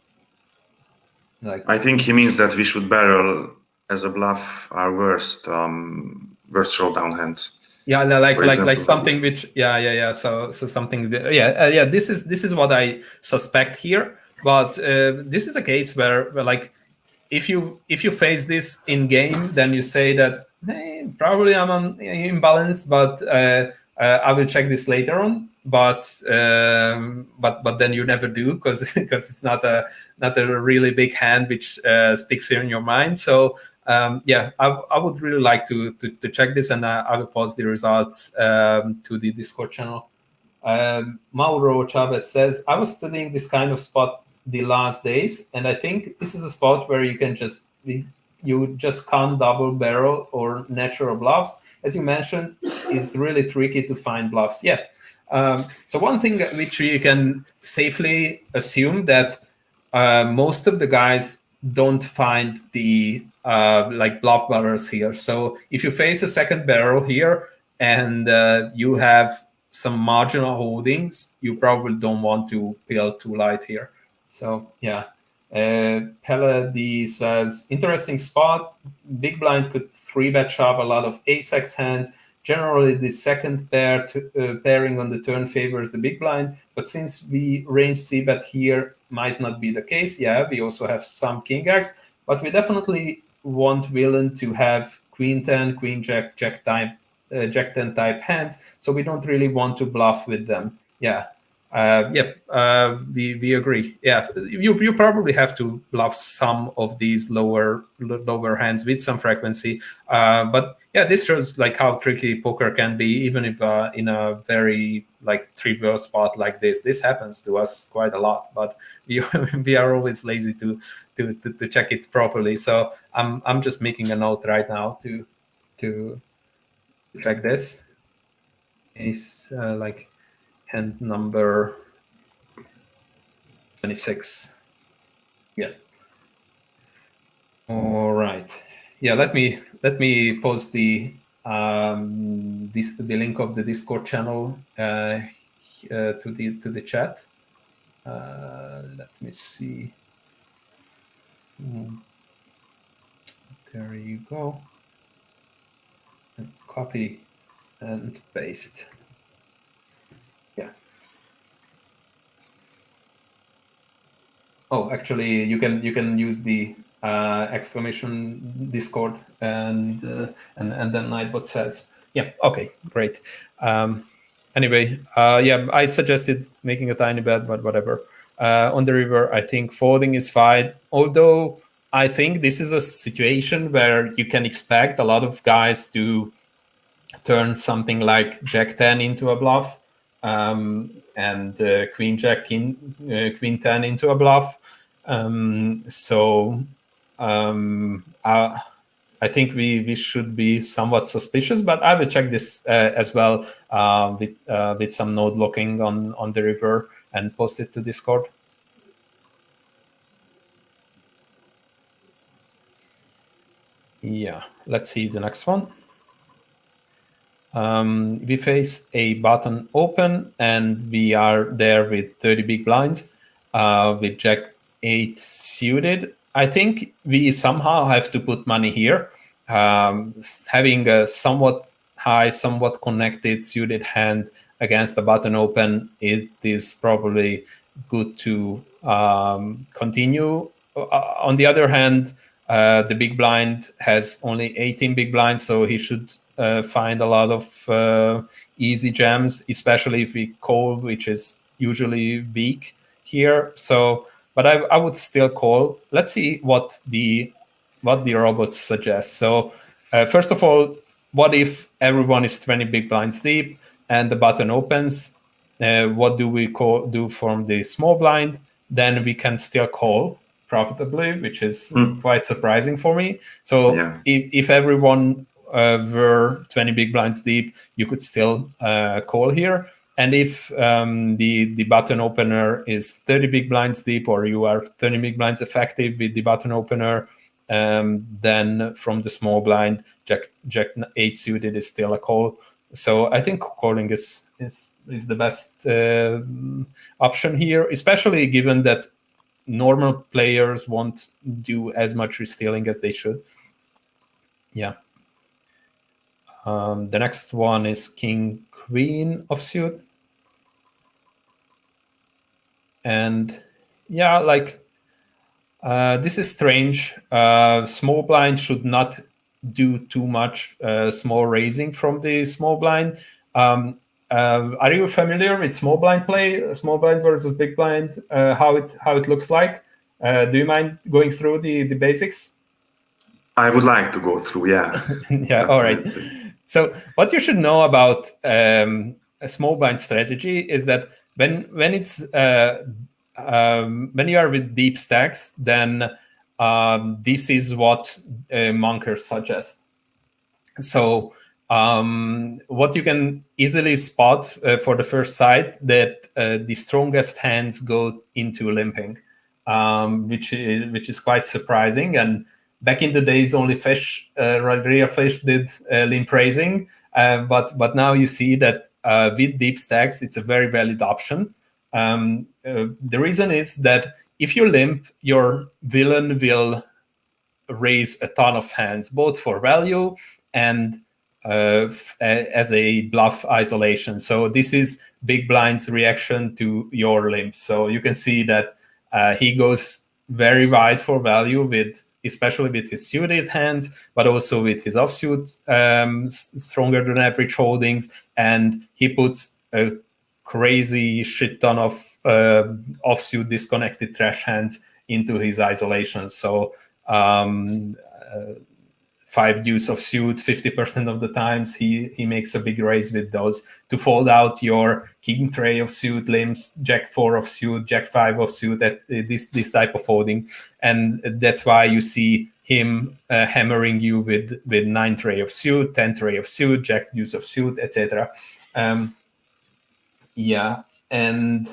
Like, I think he means that we should barrel as a bluff our worst showdown hands. Yeah, like something which so something this is what I suspect here. But this is a case where like if you face this in game, then you say that, hey, probably I'm on imbalance, but I will check this later on. But then you never do, because it's not a really big hand which sticks in your mind. So I would really like to check this, and I will post the results to the Discord channel. Mauro Chavez says, I was studying this kind of spot the last days, and I think this is a spot where you can just can't double barrel or natural bluffs. As you mentioned, it's really tricky to find bluffs. Yeah. So one thing which you can safely assume that most of the guys don't find the like bluff barrels here. So if you face a second barrel here and you have some marginal holdings, you probably don't want to peel too light here. So yeah. Pella D says, interesting spot. Big blind could 3-bet shove a lot of ace-x hands. Generally, the second pair pairing on the turn favors the big blind, but since we range c-bet here, might not be the case. Yeah, we also have some king-x, but we definitely want villain to have queen 10, queen jack, jack 10 type hands, so we don't really want to bluff with them. Yeah. We agree. Yeah, you probably have to bluff some of these lower hands with some frequency. But yeah, this shows like how tricky poker can be, even if in a very like trivial spot like this. This happens to us quite a lot, but we are always lazy to check it properly. So I'm just making a note right now to check this. It's like hand number 26. Yeah. All right. Yeah. Let me post the link of the Discord channel to the chat. Let me see. There you go. And copy and paste. Yeah. Oh, actually, you can use the exclamation Discord, and then Nightbot says, yeah, okay, great. Anyway, yeah, I suggested making a tiny bet, but whatever. On the river, I think folding is fine. Although I think this is a situation where you can expect a lot of guys to turn something like Jack 10 into a bluff, and Queen Jack Queen 10 into a bluff. So I think we should be somewhat suspicious, but I will check this as well with some node locking on the river. and post it to Discord. Yeah, let's see the next one. We face a button open, and we are there with 30 big blinds with Jack 8 suited. I think we somehow have to put money here. Having a somewhat high, somewhat connected suited hand against the button open, it is probably good to continue. On the other hand, the big blind has only 18 big blinds, so he should find a lot of easy jams, especially if we call, which is usually weak here. So, but I would still call. Let's see what the robots suggest. So, first of all, what if everyone is 20 big blinds deep and the button opens? What do we do from the small blind? Then we can still call profitably, which is quite surprising for me. So Yeah. if everyone were 20 big blinds deep, you could still call here. And if the button opener is 30 big blinds deep, or you are 30 big blinds effective with the button opener, then from the small blind, Jack 8 suited is still a call. So I think calling is the best option here, especially given that normal players won't do as much restealing as they should. Yeah. The next one is King Queen offsuit. And yeah, like this is strange. Small blind should not do too much small raising from the small blind. Are you familiar with small blind play, small blind versus big blind, how it looks like? Do you mind going through the basics? I would like to go through, yeah. Yeah, all right. So what you should know about a small blind strategy is that when it's when you are with deep stacks, then this is what Monker suggests. So what you can easily spot for the first sight, that the strongest hands go into limping, which is quite surprising. And back in the days, only Rodria Fish did limp raising, but now you see that with deep stacks, it's a very valid option. The reason is that if you limp, your villain will raise a ton of hands, both for value and as a bluff isolation. So this is big blind's reaction to your limp. So you can see that he goes very wide for value, with especially with his suited hands, but also with his offsuit stronger than average holdings, and he puts a crazy shit ton of offsuit disconnected trash hands into his isolation. So 5 deuce of suit, 50% of the times he makes a big raise with those to fold out your king tray of suit limps, jack 4 of suit, jack 5 of suit, that this type of folding. And that's why you see him hammering you with 9 tray of suit, 10 tray of suit, jack deuce of suit, etc. Yeah, and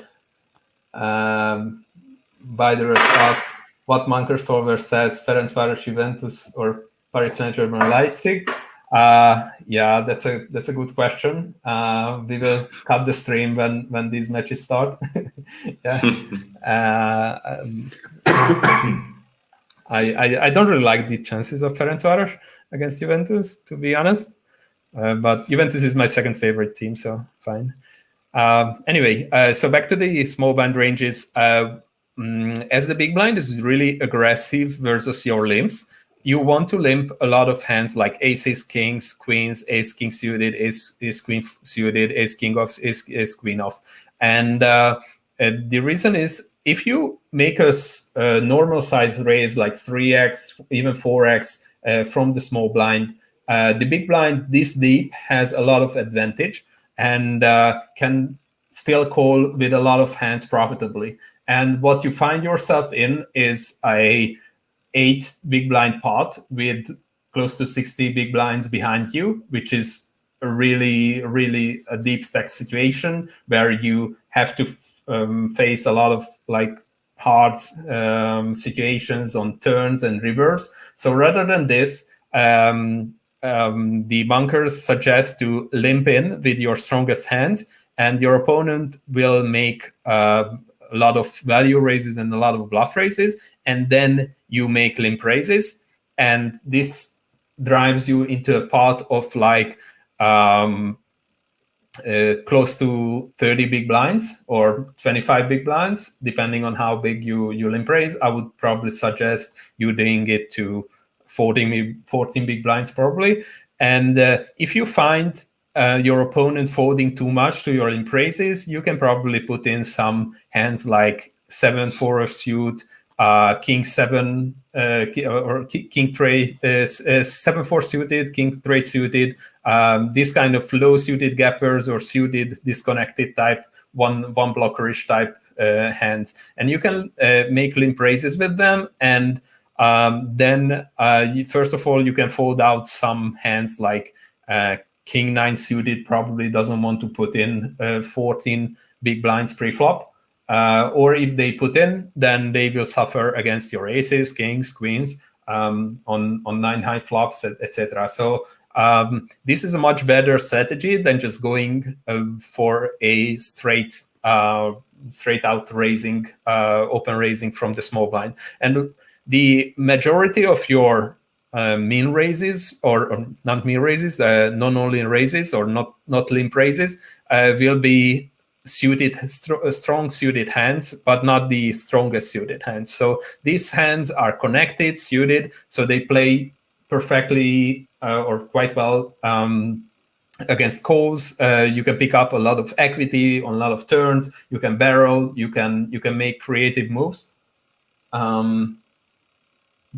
by the result, what Monker Solver says, Ferencváros, Juventus, or Paris Saint-Germain, Leipzig. Yeah, that's a good question. We will cut the stream when these matches start. Yeah. I don't really like the chances of Ferencváros against Juventus, to be honest. But Juventus is my second favorite team, so fine. Anyway, so back to the small blind ranges. As the big blind is really aggressive versus your limps, you want to limp a lot of hands like aces, kings, queens, ace king suited, ace queen suited, ace king off, ace queen off. And the reason is, if you make a normal size raise like 3x, even 4x from the small blind, the big blind this deep has a lot of advantage and can still call with a lot of hands profitably. And what you find yourself in is a 8 big blind pot with close to 60 big blinds behind you, which is a really, really a deep stack situation where you have to face a lot of like hard situations on turns and rivers. So rather than this, the bunkers suggest to limp in with your strongest hands, and your opponent will make a lot of value raises and a lot of bluff raises, and then you make limp raises, and this drives you into a pot of like close to 30 big blinds or 25 big blinds, depending on how big you limp raise. I would probably suggest you doing it to 14 big blinds probably. And if you find your opponent folding too much to your limp raises, you can probably put in some hands like 7-4 of suit, King 7 or King trade 7-4 suited, King trade suited, this kind of low suited gappers or suited disconnected type one blockerish type hands, and you can make limp raises with them. And then first of all, you can fold out some hands like King 9 suited probably doesn't want to put in 14 big blinds pre-flop. Or if they put in, then they will suffer against your aces, kings, queens on 9 high flops, etc. So this is a much better strategy than just going for a straight out raising, open raising from the small blind. And the majority of your min raises or not min raises, non-all-in raises or not limp raises will be suited, strong suited hands, but not the strongest suited hands. So these hands are connected, suited, so they play perfectly or quite well against calls. You can pick up a lot of equity on a lot of turns. You can barrel. You can make creative moves.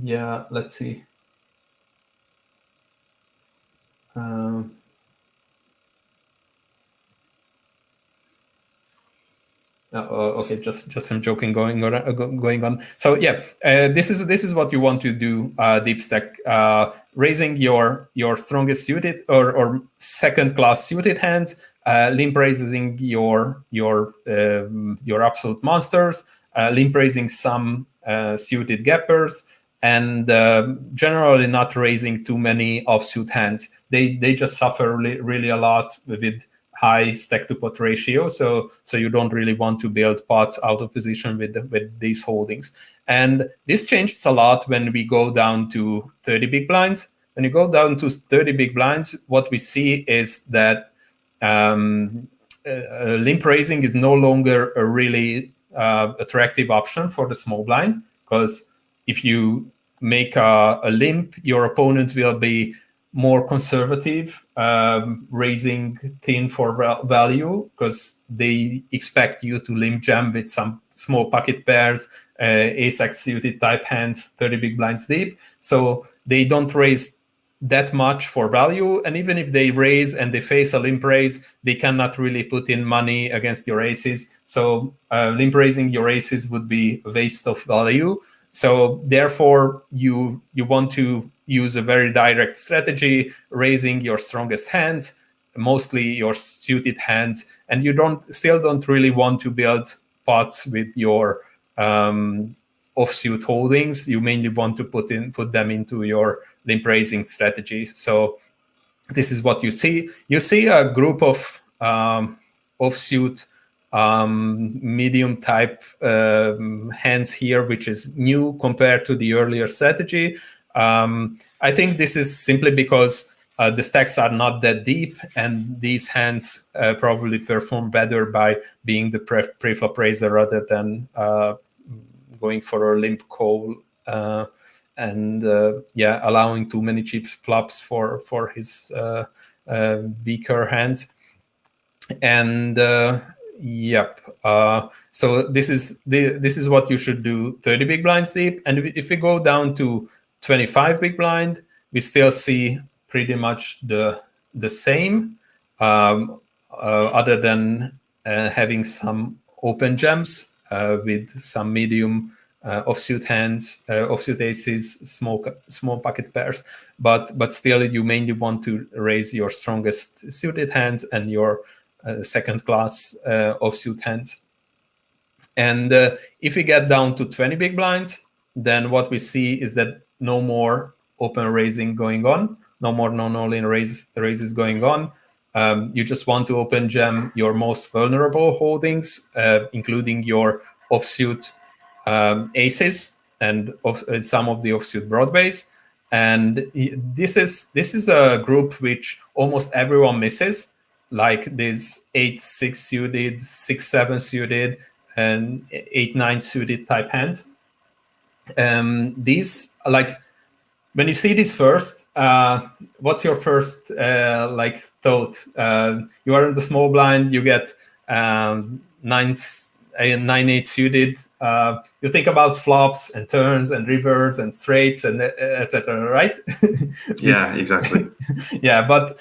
Yeah, let's see. Okay, just some joking going on. So yeah, this is what you want to do, deep stack, raising your strongest suited or second class suited hands, limp raising your absolute monsters, limp raising some suited gappers, and generally not raising too many offsuit hands. They just suffer really a lot with high stack to pot ratio, so you don't really want to build pots out of position with these holdings. And this changes a lot when we go down to 30 big blinds. When you go down to 30 big blinds, what we see is that limp raising is no longer a really attractive option for the small blind, because if you make a limp, your opponent will be more conservative, raising thin for value, because they expect you to limp jam with some small pocket pairs, ace-x suited type hands, 30 big blinds deep. So they don't raise that much for value, and even if they raise and they face a limp raise, they cannot really put in money against your aces. So limp raising your aces would be a waste of value. So therefore, you want to use a very direct strategy, raising your strongest hands, mostly your suited hands, and you still don't really want to build pots with your offsuit holdings. You mainly want to put them into your limp raising strategy. So this is what you see. You see a group of offsuit medium type hands here, which is new compared to the earlier strategy. I think this is simply because the stacks are not that deep, and these hands probably perform better by being the pre-flop raiser rather than going for a limp call and allowing too many cheap flops for his weaker hands. And yep. So this is what you should do. 30 big blinds deep, and if we go down to 25 big blind, we still see pretty much the same, other than having some open jams with some medium offsuit hands, offsuit aces, small pocket pairs. But still, you mainly want to raise your strongest suited hands and your second class offsuit hands. And if we get down to 20 big blinds, then what we see is that no more open raising going on, no more non-all-in raises going on. You just want to open jam your most vulnerable holdings, including your offsuit aces and some of the offsuit broadways. And this is a group which almost everyone misses, like this 8-6 suited, 6-7 suited, and 8-9 suited type hands. These, like, when you see this first, what's your first like thought? You are in the small blind, you get 9-8 suited. You think about flops and turns and rivers and straights and etc. Right? Yeah, exactly. Yeah, but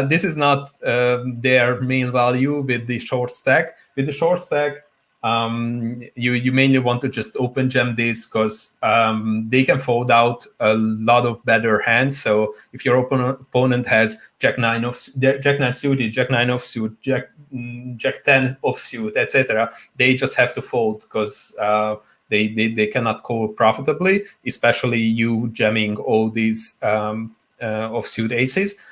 this is not their main value with the short stack. With the short stack, you mainly want to just open jam this because they can fold out a lot of better hands. So if your opponent has Jack 9 suited, Jack 9 offsuit, Jack 10 offsuit, etc., they just have to fold because they cannot call profitably, especially you jamming all these offsuit aces.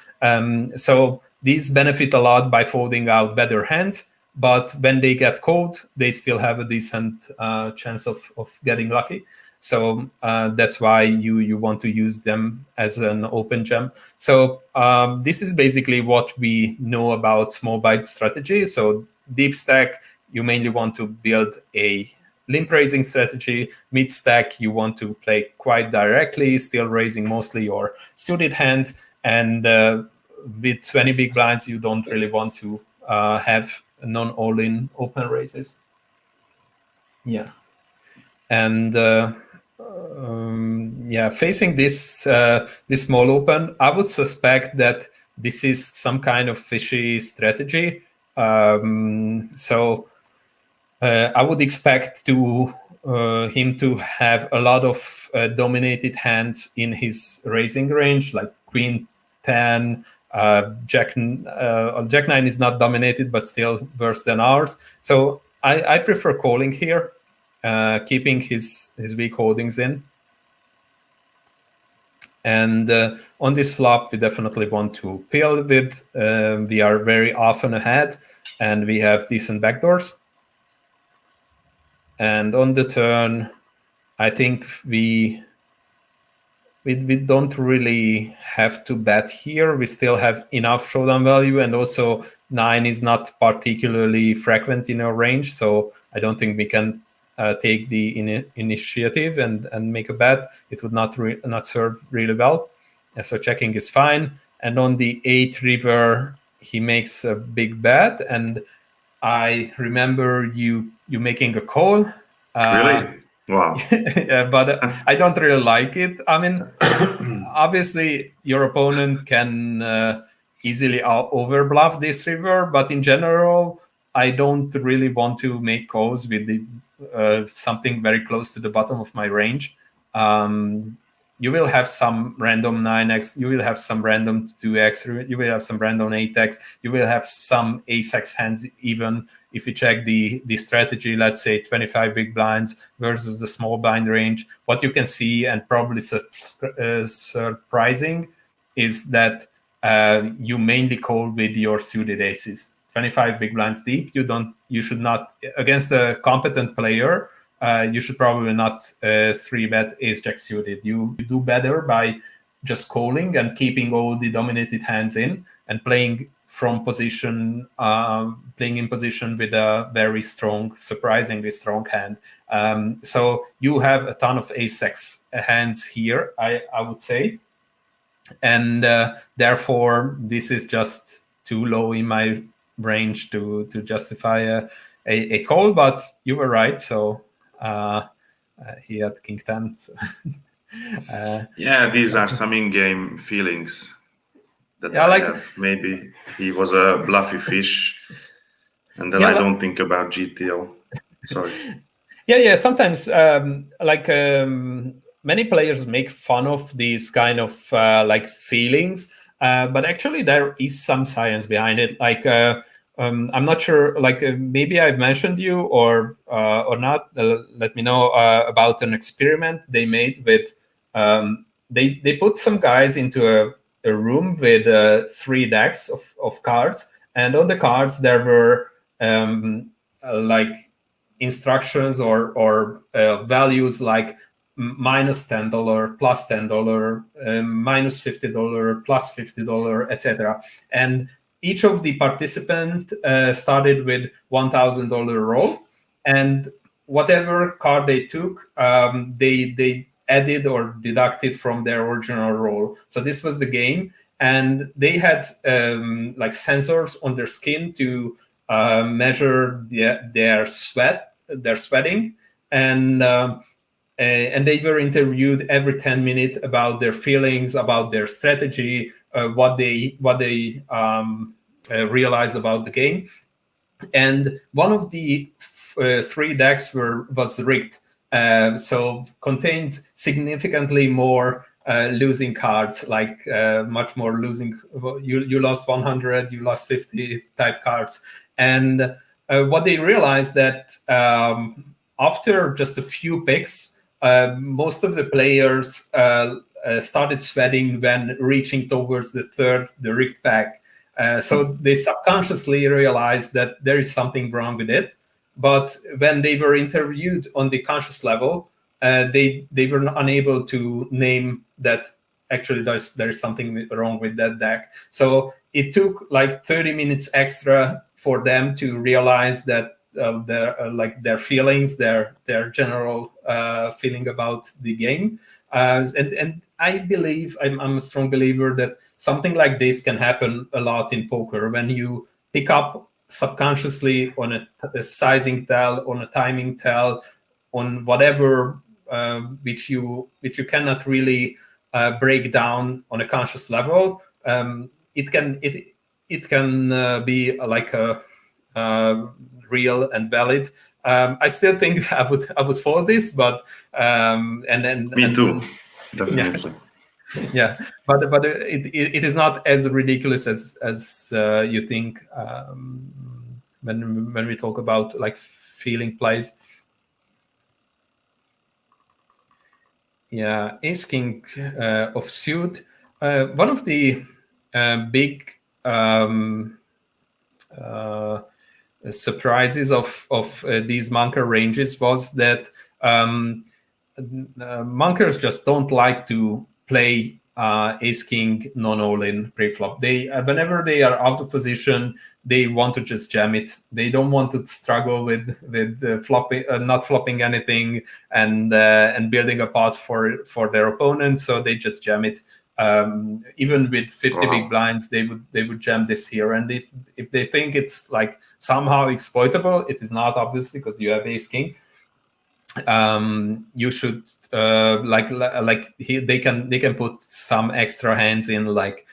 So these benefit a lot by folding out better hands. But when they get called, they still have a decent chance of getting lucky. So that's why you want to use them as an open jam. So this is basically what we know about small blind strategy. So deep stack, you mainly want to build a limp raising strategy. Mid stack, you want to play quite directly, still raising mostly your suited hands. And with 20 big blinds, you don't really want to have non-all-in open raises. Yeah. And facing this this small open, I would suspect that this is some kind of fishy strategy. So I would expect him to have a lot of dominated hands in his raising range, like Queen 10, Jack 9 is not dominated, but still worse than ours. So I prefer calling here, keeping his weak holdings in. And on this flop, we definitely want to peel a bit. We are very often ahead, and we have decent backdoors. And on the turn, I think we don't really have to bet here. We still have enough showdown value, and also 9 is not particularly frequent in our range, so I don't think we can take the initiative and make a bet. It would not serve really well. So checking is fine. And on the 8 river, he makes a big bet, and I remember you making a call. Really? Wow. Yeah, but I don't really like it. I mean, obviously, your opponent can easily overbluff this river, but in general, I don't really want to make calls with something very close to the bottom of my range. You will have some random 9x, you will have some random 2x, you will have some random 8x, you will have some ace-x hands even if you check the strategy, let's say 25 big blinds versus the small blind range. What you can see, and probably surprising, is that you mainly call with your suited aces. 25 big blinds deep, you should not, against a competent player, you should probably not 3-bet ace-jack suited. You do better by just calling and keeping all the dominated hands in and playing from position, playing in position with a very strong, surprisingly strong hand. So you have a ton of ace-x hands here, I would say. And therefore, this is just too low in my range to justify a call, but you were right. So he had king 10. So yeah, these are some in-game feelings that I have. Maybe he was a bluffy fish, and then I don't think about GTL. Sorry. Yeah. Sometimes, many players make fun of these kind of feelings, but actually there is some science behind it. Like I'm not sure, like maybe I've mentioned you or not. Let me know about an experiment they made with. They put some guys into a room with 3 decks of cards, and on the cards there were like instructions or values like -$10, +$10, -$50, +$50, etc. And each of the participant started with $1,000 roll, and whatever card they took, they added or deducted from their original roll. So this was the game, and they had like sensors on their skin to measure their sweating, and they were interviewed every 10 minutes about their feelings, about their strategy, what they realized about the game. And one of the 3 decks was rigged, so contained significantly more losing cards, like much more losing. You lost 100, you lost 50 type cards, and what they realized that after just a few picks, most of the players started sweating when reaching towards the rigged pack. So they subconsciously realized that there is something wrong with it. But when they were interviewed on the conscious level, they were unable to name that actually there's something wrong with that deck. So it took like 30 minutes extra for them to realize that their feelings, their general feeling about the game, and I believe I'm a strong believer that something like this can happen a lot in poker when you pick up subconsciously on a sizing tell, on a timing tell, on whatever which you cannot really break down on a conscious level. It can be like a real and valid. I still think I would follow this, but Me too, yeah, definitely. yeah, but it is not as ridiculous as you think when we talk about like feeling plays. Yeah, Ace King of suit. One of the big uh, surprises of these Monker ranges was that Monkers just don't like to play Ace King non all in pre-flop. They whenever they are out of position, they want to just jam it. They don't want to struggle with flopping, not flopping anything, and building a pot for their opponents. So they just jam it. Even with 50 big Wow. blinds, they would jam this here. And if they think it's like somehow exploitable, it is not, obviously, because you have Ace King. You should they can put some extra hands in, like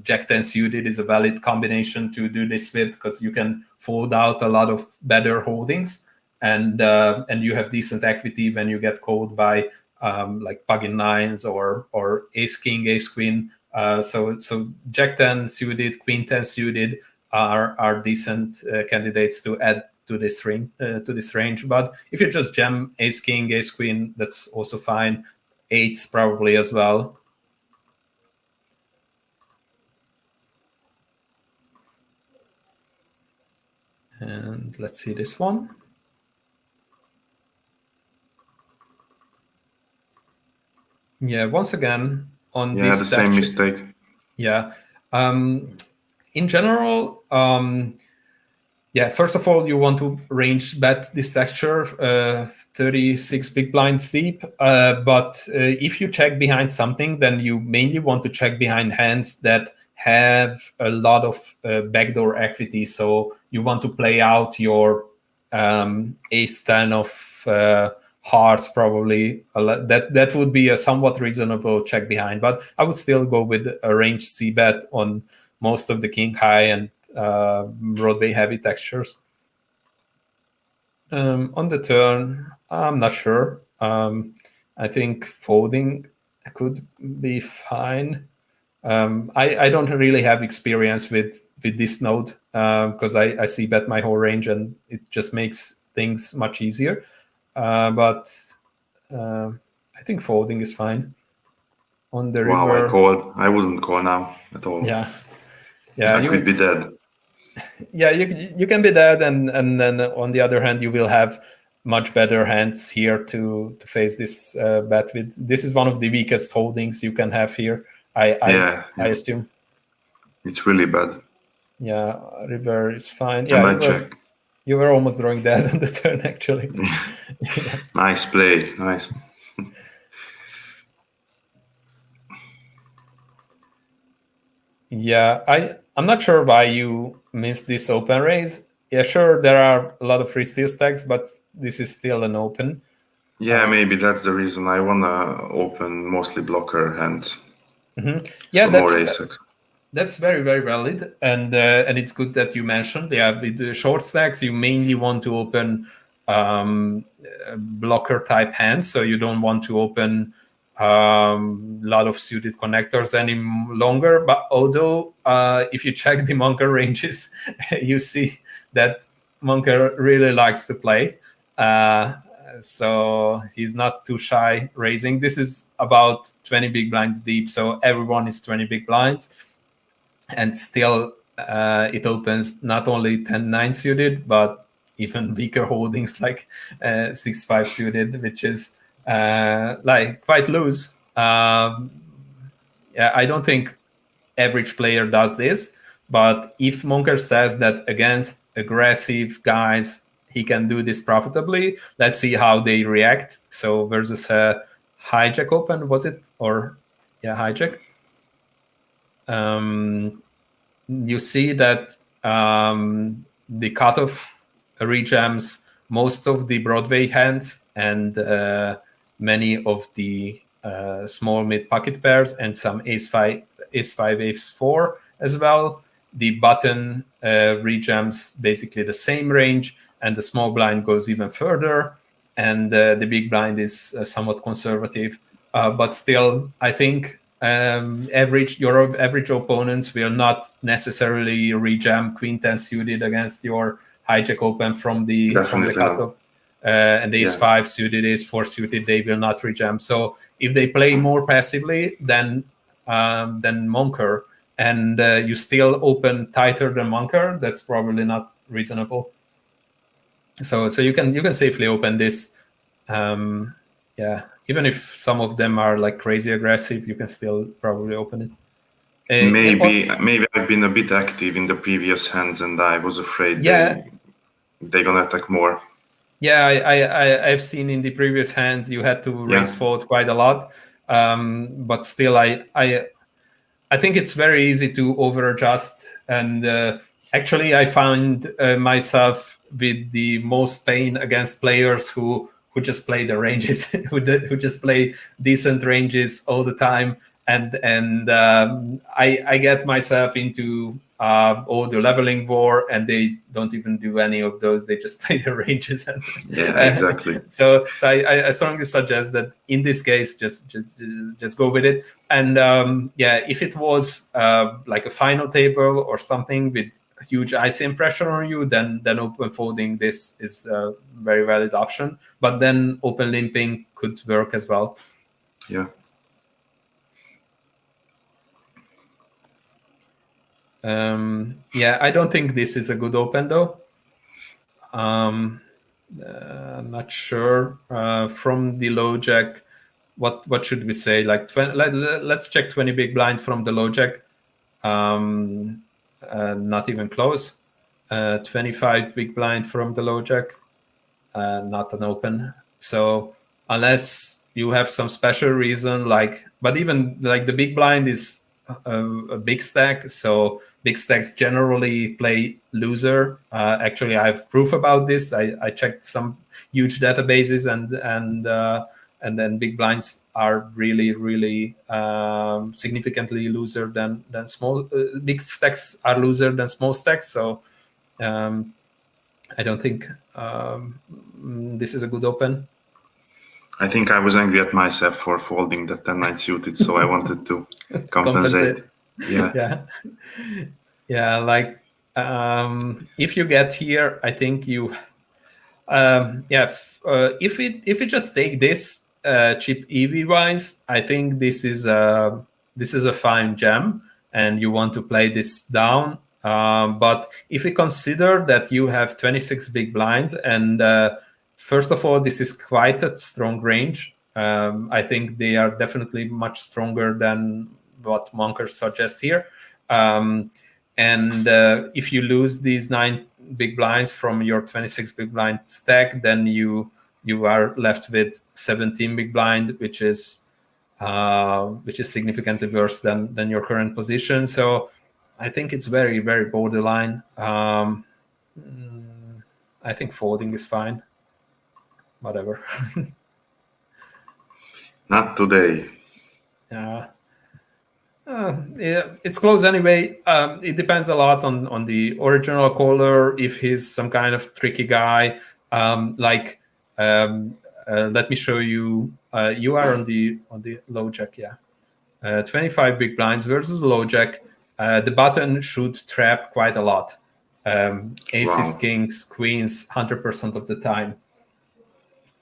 Jack 10 suited is a valid combination to do this with, because you can fold out a lot of better holdings, and you have decent equity when you get called by like Pug-in nines or Ace King, Ace Queen. So Jack 10 suited, Queen 10 suited are decent candidates to add to this range. But if you just jam Ace King, Ace Queen, that's also fine. Eights probably as well. And let's see this one. Yeah, once again on Yeah, this the same stack. mistake. Yeah. In general, yeah, first of all, you want to range bet this texture 36 big blinds deep. But if you check behind something, then you mainly want to check behind hands that have a lot of backdoor equity. So you want to play out your ace 10 of hearts, probably. That would be a somewhat reasonable check behind. But I would still go with a range C bet on most of the king high and Broadway heavy textures. On the turn, I'm not sure. I think folding could be fine. I don't really have experience with this node because I see bet my whole range and it just makes things much easier. But I think folding is fine. On the Wow, I river, called. I wouldn't call now at all. yeah, yeah, I could be dead. yeah, you can be dead, and then on the other hand, you will have much better hands here to face this bet with. This is one of the weakest holdings you can have here. I Yeah. assume. It's really bad. Yeah, river is fine. And Yeah, I check. you were almost drawing dead on the turn actually. Yeah. Nice play. Nice. Yeah, I'm not sure why you missed this open raise. Yeah, sure, there are a lot of free steal stacks, but this is still an open. Yeah, maybe that's the reason. I wanna open mostly blocker hands. Yeah, So more aces. that's very, very valid, and it's good that you mentioned. Yeah, with the short stacks, you mainly want to open blocker type hands, so you don't want to open a lot of suited connectors any longer. But although if you check the Monker ranges, you see that Monker really likes to play. So he's not too shy raising. This is about 20 big blinds deep, so everyone is 20 big blinds, and still it opens not only 10-9 suited, but even weaker holdings like 6-5 suited, which is like quite loose. Yeah, I don't think average player does this, but if Monker says that against aggressive guys he can do this profitably, let's see how they react. So versus hijack open, was it? Or yeah, hijack. You see that the cutoff rejams most of the Broadway hands and many of the small mid pocket pairs and some ace-5, ace-5, ace-4 as well. The button rejams basically the same range, and the small blind goes even further, and the big blind is somewhat conservative. But still, I think your average opponents will not necessarily rejam queen 10 suited against your hijack open from the cutoff. And ace-5 suited, ace-4 suited, they will not rejam. So if they play more passively than Monker, and you still open tighter than Monker, that's probably not reasonable. So you can safely open this. Yeah, even if some of them are like crazy aggressive, you can still probably open it. Maybe I've been a bit active in the previous hands, and I was afraid they're gonna attack more. Yeah, I've seen in the previous hands you had to raise fold quite a lot, but still, I think it's very easy to over adjust, and actually, I find myself with the most pain against players who just play the ranges, who just play decent ranges all the time, and I get myself into all the leveling war, and they don't even do any of those. They just play the ranges. And, yeah, exactly. So I strongly suggest that in this case, just go with it. And yeah, if it was like a final table or something with huge ICM pressure on you, then open folding this is a very valid option. But then open limping could work as well. Yeah. Yeah, I don't think this is a good open though. I'm not sure. From the low jack, what should we say? Like let's check 20 big blinds from the low jack. Not even close. 25 big blind from the low jack, not an open. So unless you have some special reason, but even like the big blind is a big stack, so big stacks generally play loser. Actually, I have proof about this. I checked some huge databases, and then big blinds are really significantly looser than small. Big stacks are looser than small stacks. So I don't think this is a good open. I think I was angry at myself for folding the 10-9 suited, so I wanted to compensate. Yeah. Yeah, like if you get here, I think you if we just take this chip EV wise, I think this is a fine jam, and you want to play this down. But if we consider that you have 26 big blinds, and first of all, this is quite a strong range. I think they are definitely much stronger than what Monkers suggest here. Um, and if you lose these 9 big blinds from your 26 big blind stack, then you are left with 17 big blind, which is significantly worse than your current position. So I think it's very, very borderline. I think folding is fine. Whatever. Not today. Yeah. Yeah, it's close anyway. It depends a lot on the original caller. If he's some kind of tricky guy, like let me show you. You are on the low jack, yeah. 25 big blinds versus low jack. The button should trap quite a lot. Aces, Wow. kings, queens, 100% of the time,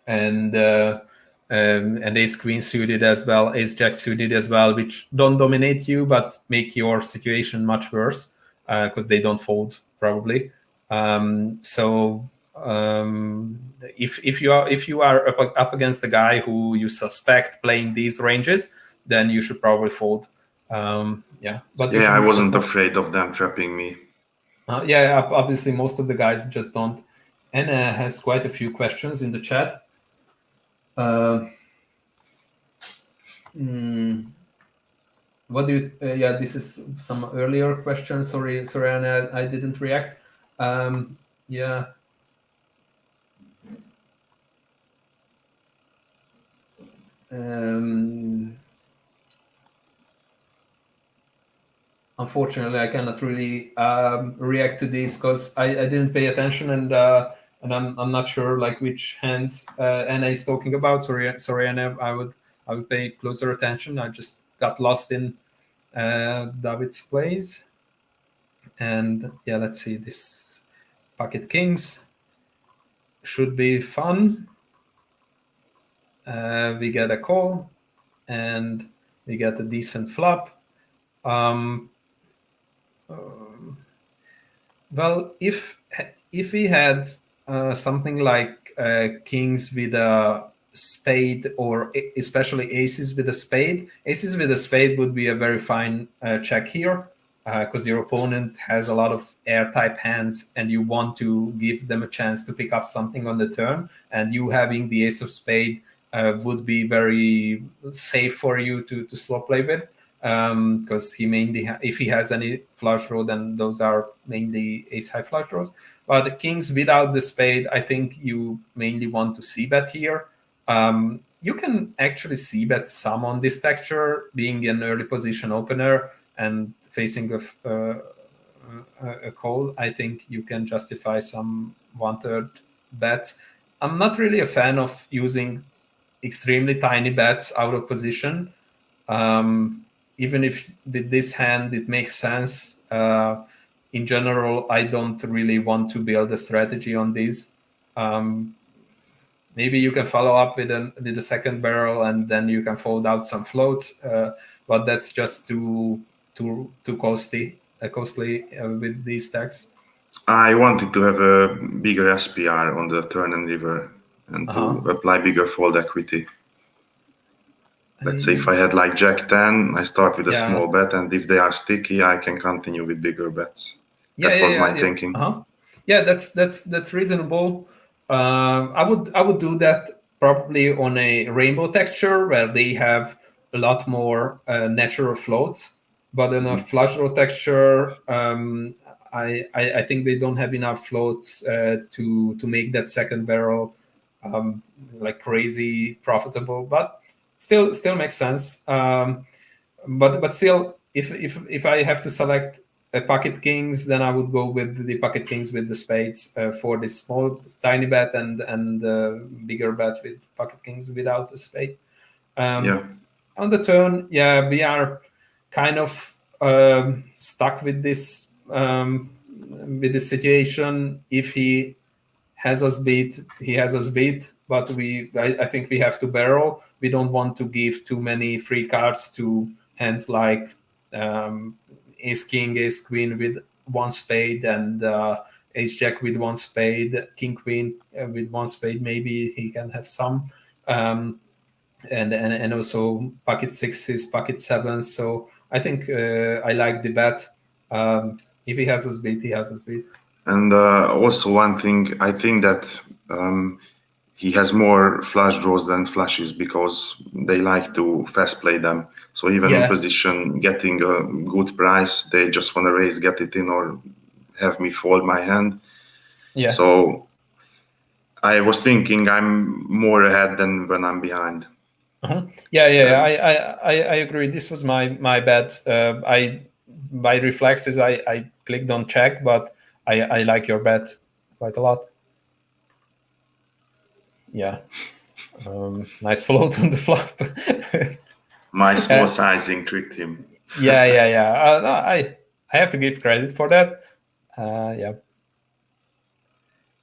and ace queen suited as well, ace jack suited as well, which don't dominate you but make your situation much worse because they don't fold probably. So if you are up against the guy who you suspect playing these ranges, then you should probably fold. Yeah, but this Yeah, is I just wasn't not. afraid of them trapping me. Yeah, obviously most of the guys just don't. Anna has quite a few questions in the chat. Uh, what do you? Yeah, this is some earlier question. Sorry, Anna, I didn't react. Yeah. Unfortunately, I cannot really react to this because I didn't pay attention, and I'm not sure like which hands Anna is talking about. Sorry, Anna. I would pay closer attention. I just got lost in David's plays, and yeah, let's see. This pocket kings should be fun. We get a call, and we get a decent flop. Well, if we had something like kings with a spade, or especially aces with a spade would be a very fine check here, because your opponent has a lot of air type hands, and you want to give them a chance to pick up something on the turn. And you having the ace of spade would be very safe for you to slow play with, because he mainly if he has any flush draw, then those are mainly ace high flush draws. But the kings without the spade, I think you mainly want to c bet here. You can actually c bet some on this texture, being an early position opener and facing a call. I think you can justify some 1/3 bets. I'm not really a fan of using extremely tiny bets out of position. Even if with this hand it makes sense, in general, I don't really want to build a strategy on this. Maybe you can follow up with the second barrel, and then you can fold out some floats, but that's just too costly with these stacks. I wanted to have a bigger SPR on the turn and river and to apply bigger fold equity. Let's say if I had like Jack 10, I start with a small bet, and if they are sticky, I can continue with bigger bets. That was my thinking. Yeah, that's reasonable. I would do that probably on a rainbow texture where they have a lot more natural floats, but in a flush draw texture, I think they don't have enough floats to make that second barrel like crazy profitable. But still makes sense. But still, if I have to select a pocket kings, then I would go with the pocket kings with the spades for this small tiny bet, and bigger bet with pocket kings without the spade. On the turn, yeah, we are kind of stuck with this situation. If he has us beat, he has us beat. But I think we have to barrel. We don't want to give too many free cards to hands like Ace King, Ace Queen with one spade, and Ace Jack with one spade, King Queen with one spade. Maybe he can have some. And also pocket sixes, pocket sevens. So I think I like the bet. If he has us beat, he has us beat. And also one thing, I think that he has more flush draws than flushes because they like to fast play them. So even in position, getting a good price, they just want to raise, get it in, or have me fold my hand. Yeah. So I was thinking I'm more ahead than when I'm behind. Yeah. I agree. This was my bet. I by reflexes I clicked on check, but I like your bet quite a lot. Yeah. Nice float on the flop. My small sizing tricked him. Yeah. No, I have to give credit for that.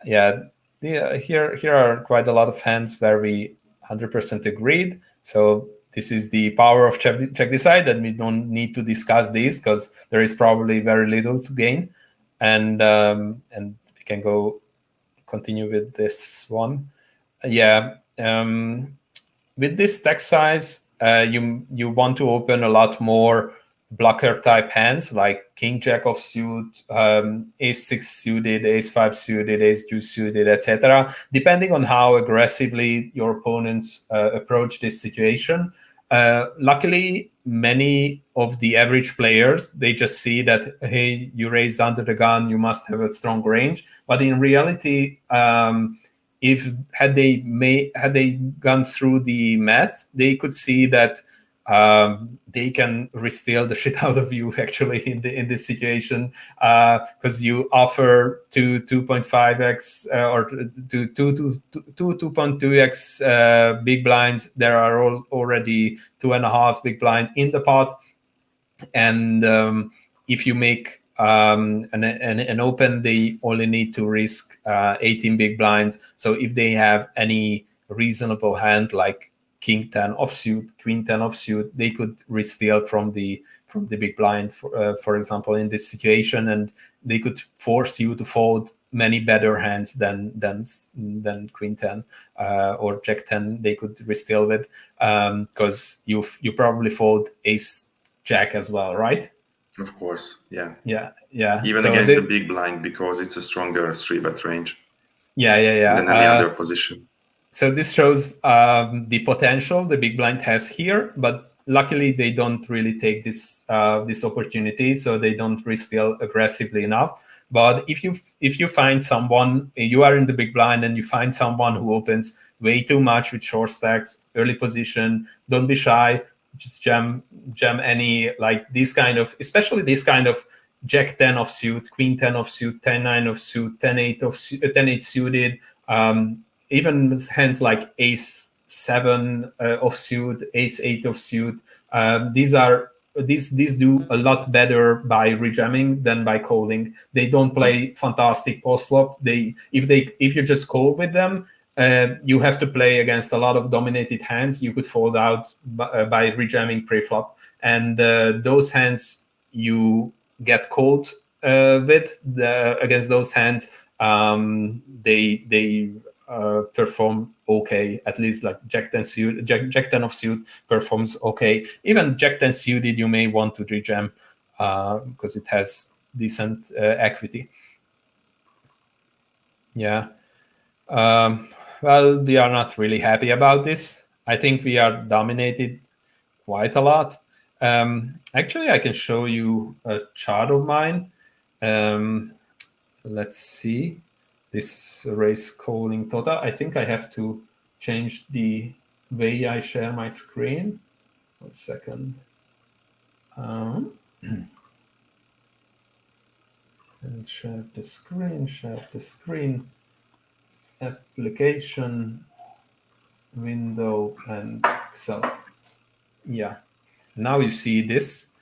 Yeah. Here are quite a lot of hands where we 100% agreed. So this is the power of check decide, that we don't need to discuss this because there is probably very little to gain, and we can go continue with this one. Yeah. With this stack size, you want to open a lot more blocker type hands like king jack of suit, ace 6 suited, ace 5 suited, ace deuce suited, etc., depending on how aggressively your opponents approach this situation. Luckily, many of the average players, they just see that, hey, you raised under the gun, you must have a strong range. But in reality, if had they gone through the math, they could see that they can re-steal the shit out of you actually in this situation, because you offer 2.5x or to 2.2x big blinds. There are already 2.5 big blind in the pot, and if you make an open, they only need to risk 18 big blinds. So if they have any reasonable hand like king 10 offsuit, queen 10 offsuit, they could re-steal from the big blind, for example, in this situation, and they could force you to fold many better hands than queen 10 or jack 10. They could re-steal with, because you probably fold ace jack as well, right? Of course, yeah. Yeah. Even so against the big blind, because it's a stronger 3-bet range. Yeah. Than any other position. So this shows the potential the big blind has here, but luckily they don't really take this opportunity, so they don't re-steal aggressively enough. But if you find someone, you are in the big blind and you find someone who opens way too much with short stacks, early position, don't be shy. Just jam any, like this kind of, especially this kind of jack 10 of suit, queen 10 of suit, 10 9 of suit, 10 8 of 10 8 suited, even hands like ace 7 of suit, ace 8 of suit. These do a lot better by rejamming than by calling. They don't play fantastic post flop. If you just call with them, you have to play against a lot of dominated hands. You could fold out by rejamming pre-flop, and those hands you get called with. Against those hands, they perform okay. At least like jack 10 suit, jack 10 of suit performs okay. Even jack 10 suited, you may want to rejam because it has decent equity. Yeah. Well, we are not really happy about this. I think we are dominated quite a lot. Actually, I can show you a chart of mine. Let's see. This race calling total. I think I have to change the way I share my screen. 1 second. And share the screen, application, window, and Excel. Yeah. Now you see this.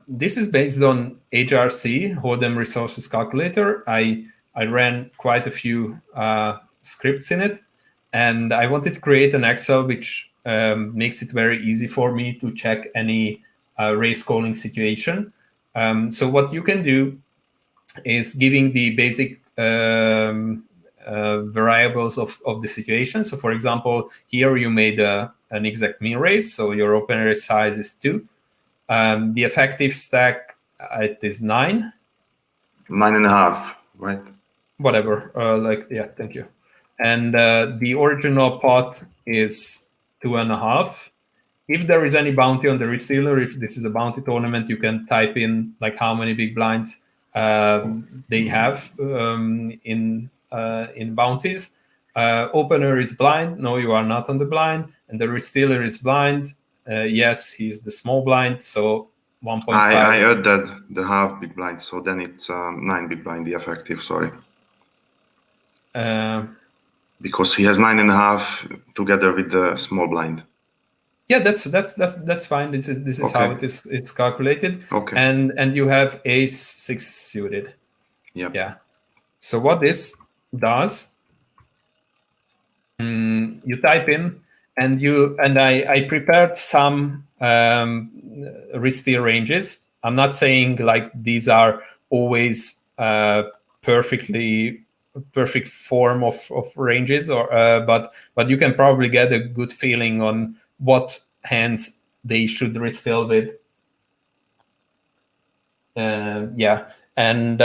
This is based on HRC, Hold'em Resources Calculator. I ran quite a few scripts in it, and I wanted to create an Excel which makes it very easy for me to check any raise calling situation. So what you can do is giving the basic variables of the situation. So for example, here you made an exact min raise, so your open raise size is 2. The effective stack, it is 9. 9.5, right? Whatever, yeah, thank you. And the original pot is 2.5. If there is any bounty on the resealer, if this is a bounty tournament, you can type in like how many big blinds they have in bounties. Opener is blind. No, you are not on the blind. And the resealer is blind. Yes, he's the small blind. So 1.5. I added the half big blind, so then it's 9 big blind, the effective, sorry. Because he has 9.5 together with the small blind. Yeah, that's fine. This is okay. How it's calculated. Okay. And you have ace 6 suited. Yep. Yeah. So what this does, you type in, and I prepared some risky ranges. I'm not saying like these are always perfect form of ranges, or but you can probably get a good feeling on what hands they should restill with. Yeah, and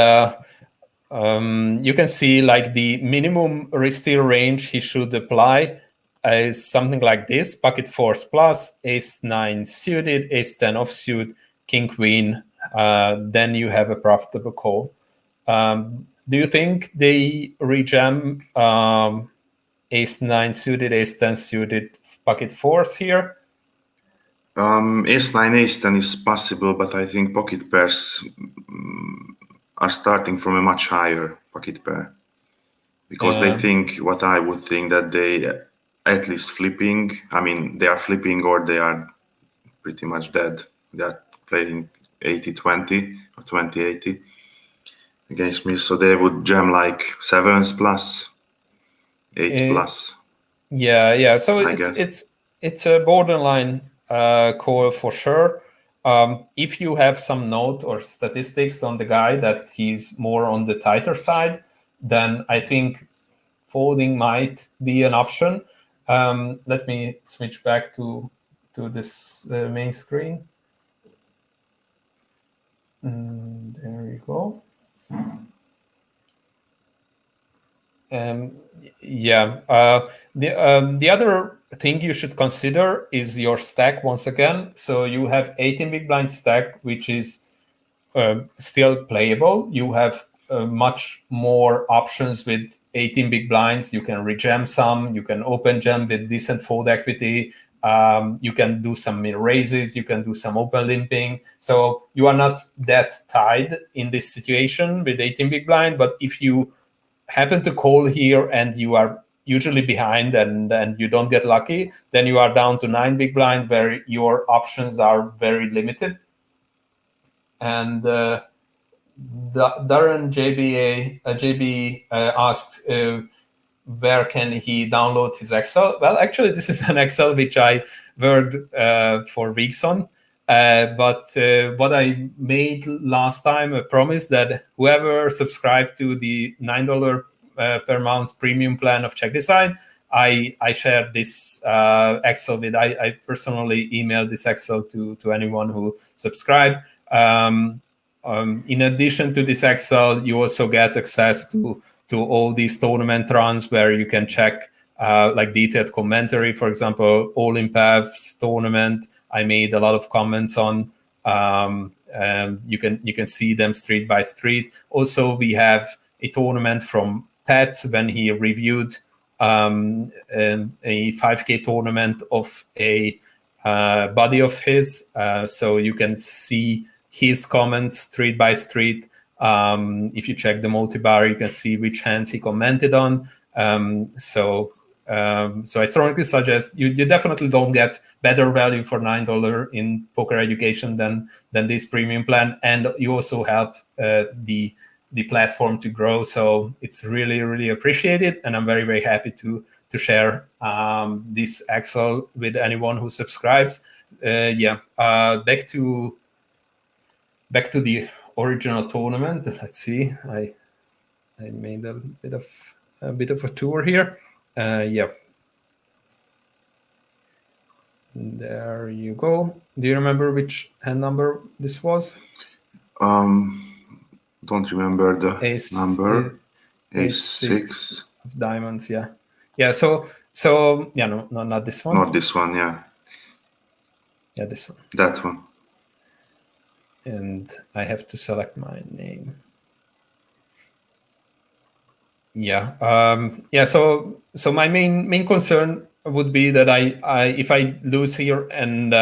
you can see like the minimum restill range he should apply is something like this: pocket fours plus, ace 9 suited, ace 10 offsuit, king queen. Then you have a profitable call. Do you think they rejam ace 9 suited, ace 10 suited, pocket fours here? Ace 9, ace 10 is possible, but I think pocket pairs are starting from a much higher pocket pair, because they think what I would think, that they at least flipping. I mean, they are flipping or they are pretty much dead. They are playing 80-20 or 20-80 against me, so they would jam like 7s plus, 8 plus. Yeah. So it's a borderline call for sure. If you have some note or statistics on the guy that he's more on the tighter side, then I think folding might be an option. Let me switch back to this main screen. There you go. Yeah. The other thing you should consider is your stack once again. So you have 18 big blind stack, which is still playable. You have much more options with 18 big blinds. You can rejam some. You can open jam with decent fold equity. You can do some min raises. You can do some open limping. So you are not that tied in this situation with 18 big blind. But if you happen to call here and you are usually behind and you don't get lucky, then you are down to 9 big blind, where your options are very limited. And Darren JB asked where can he download his Excel. Well, actually, this is an Excel which I worked for weeks on. But what I made last time, a promise that whoever subscribed to the $9 per month premium plan of Check Design, I shared this Excel with. I personally emailed this Excel to anyone who subscribed. In addition to this Excel, you also get access to all these tournament runs where you can check like detailed commentary. For example, All in Paths tournament, I made a lot of comments on. You can see them street by street. Also, we have a tournament from Pets when he reviewed a 5K tournament of a buddy of his. So you can see his comments street by street. If you check the multi-bar, you can see which hands he commented on. So So I strongly suggest you definitely don't get better value for $9 in poker education than this premium plan, and you also help the platform to grow. So it's really, really appreciated, and I'm very, very happy to share this Excel with anyone who subscribes. Back to the original tournament. Let's see. I made a bit of a tour here. There you go. Do you remember which hand number this was? Don't remember the number. Ace-6 of diamonds. Yeah. So yeah, no, not this one. Not this one. Yeah. Yeah, this one. That one. And I have to select my name. Yeah. So my main concern would be that I if I lose here, and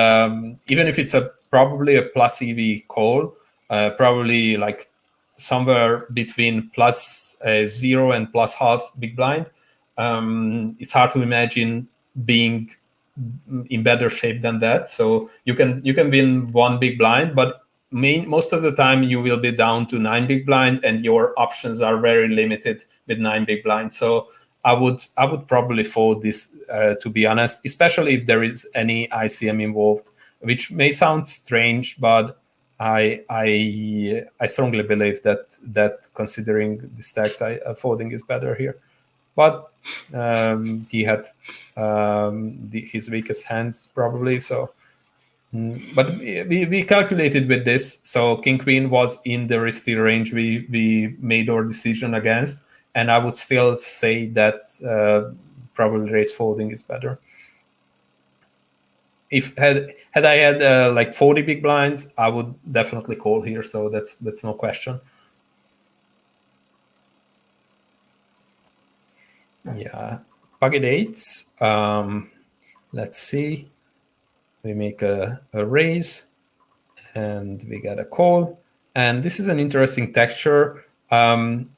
even if it's probably a plus EV call, probably like somewhere between plus 0 and plus half big blind, it's hard to imagine being in better shape than that. So you can win one big blind, but most of the time you will be down to 9 big blind, and your options are very limited with 9 big blind. So I would probably fold this, to be honest, especially if there is any ICM involved, which may sound strange, but I strongly believe that considering the stacks, folding is better here. But he had his weakest hands probably. So, but we calculated with this. So King Queen was in the risky range we made our decision against, and I would still say that probably raise folding is better. If had I had like 40 big blinds, I would definitely call here. So that's no question. Yeah, pocket eights. Let's see. We make a raise, and we get a call. And this is an interesting texture. In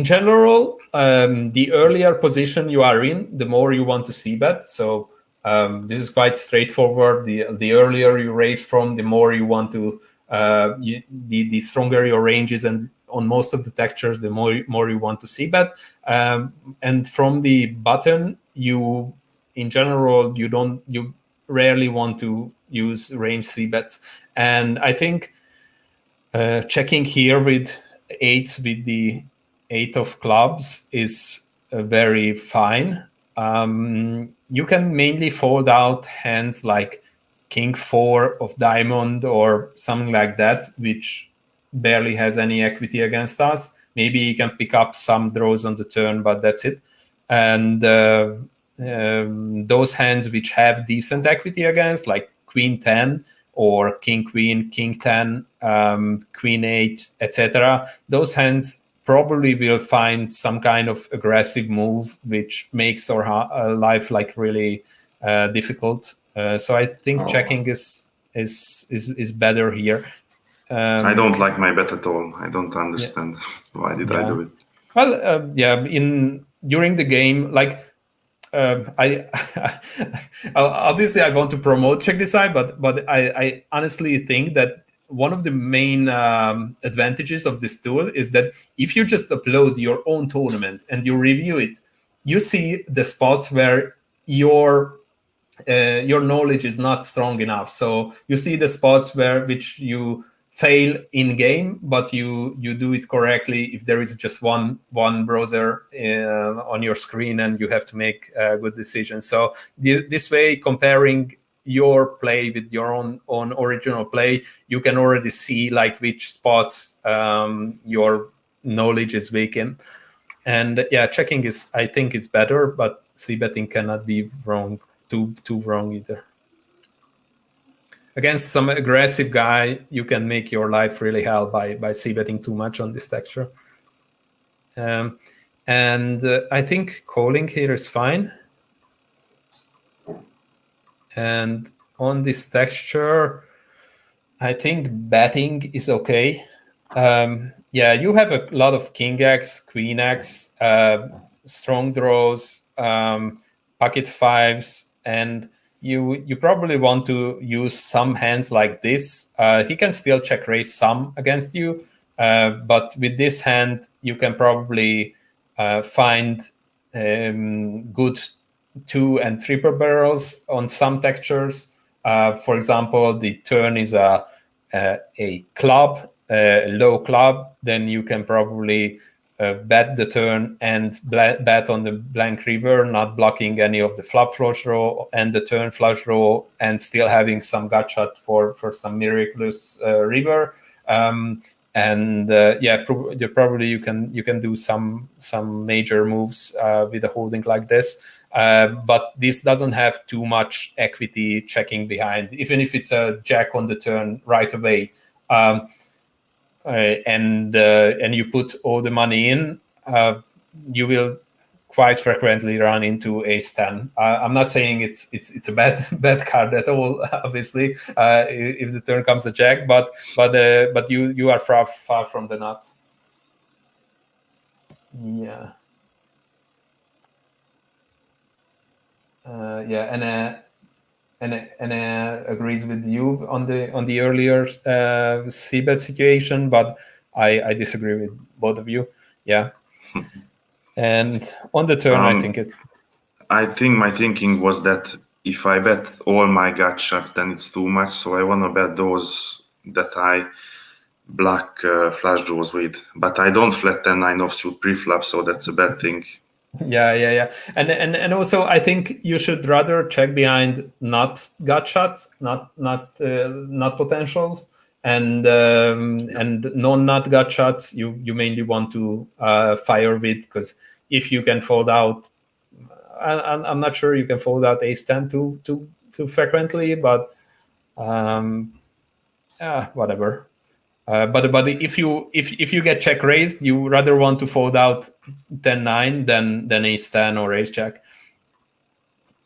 general, the earlier position you are in, the more you want to see bet. So this is quite straightforward. The earlier you raise from, the more you want to. The stronger your range is, and on most of the textures, the more you want to see bet. And from the button, you in general you rarely want to use range c bets. And I think checking here with eights with the 8 of clubs is very fine. You can mainly fold out hands like King 4 of diamond or something like that, which barely has any equity against us. Maybe you can pick up some draws on the turn, but that's it. And those hands which have decent equity against, like Queen 10 or King Queen, King 10, Queen 8, etc., those hands probably will find some kind of aggressive move which makes our life like really difficult. So I think checking is better here. I don't like my bet at all. I don't understand why did I do it. Well, during the game, like I obviously I want to promote Check This Eye, but I honestly think that one of the main advantages of this tool is that if you just upload your own tournament and you review it, you see the spots where your knowledge is not strong enough. So you see the spots which you fail in game, but you do it correctly if there is just one browser on your screen and you have to make a good decision. So this way, comparing your play with your own original play, you can already see like which spots your knowledge is weak in. And checking is, I think, it's better, but c-betting cannot be wrong, too wrong either. Against some aggressive guy, you can make your life really hell by c-betting too much on this texture. And I think calling here is fine. And on this texture, I think betting is okay. You have a lot of King X, Queen X. strong draws, pocket fives, and you probably want to use some hands like this. He can still check raise some against you, but with this hand you can probably find good 2 and 3 barrels on some textures. For example, the turn is a club, a low club, then you can probably bet the turn and bet on the blank river, not blocking any of the flop flush draw and the turn flush draw, and still having some gut shot for some miraculous river. Probably you can do some major moves with a holding like this. But this doesn't have too much equity checking behind, even if it's a jack on the turn right away. And you put all the money in, you will quite frequently run into ace-10. I'm not saying it's a bad card at all, obviously, if the turn comes a jack, but you are far from the nuts. Yeah. And agrees with you on the earlier c-bet situation, but I disagree with both of you. Yeah. And on the turn, I think my thinking was that if I bet all my gut shots, then it's too much. So I want to bet those that I block flush draws with. But I don't flat 10-9 offsuit pre-flop, so that's a bad thing. Yeah. And also I think you should rather check behind not gut shots, not potentials, and non-nut gut shots. You mainly want to fire with, because if you can fold out, I'm not sure you can fold out ace-10 too frequently, but whatever. But if you get check raised, you rather want to fold out 10-9 than ace-10 or ace-jack,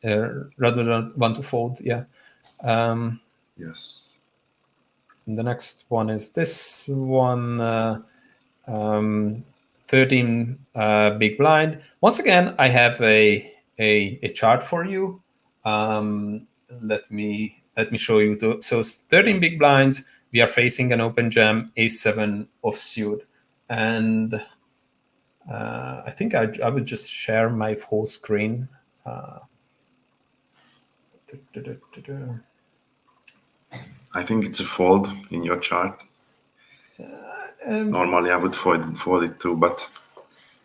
rather than want to fold. Yeah. Yes. The next one is this one. 13 big blind. Once again, I have a chart for you. Let me show you. So 13 big blinds. We are facing an open jam, ace-7 offsuit, and I think I would just share my full screen. I think it's a fold in your chart. Normally I would fold it too, but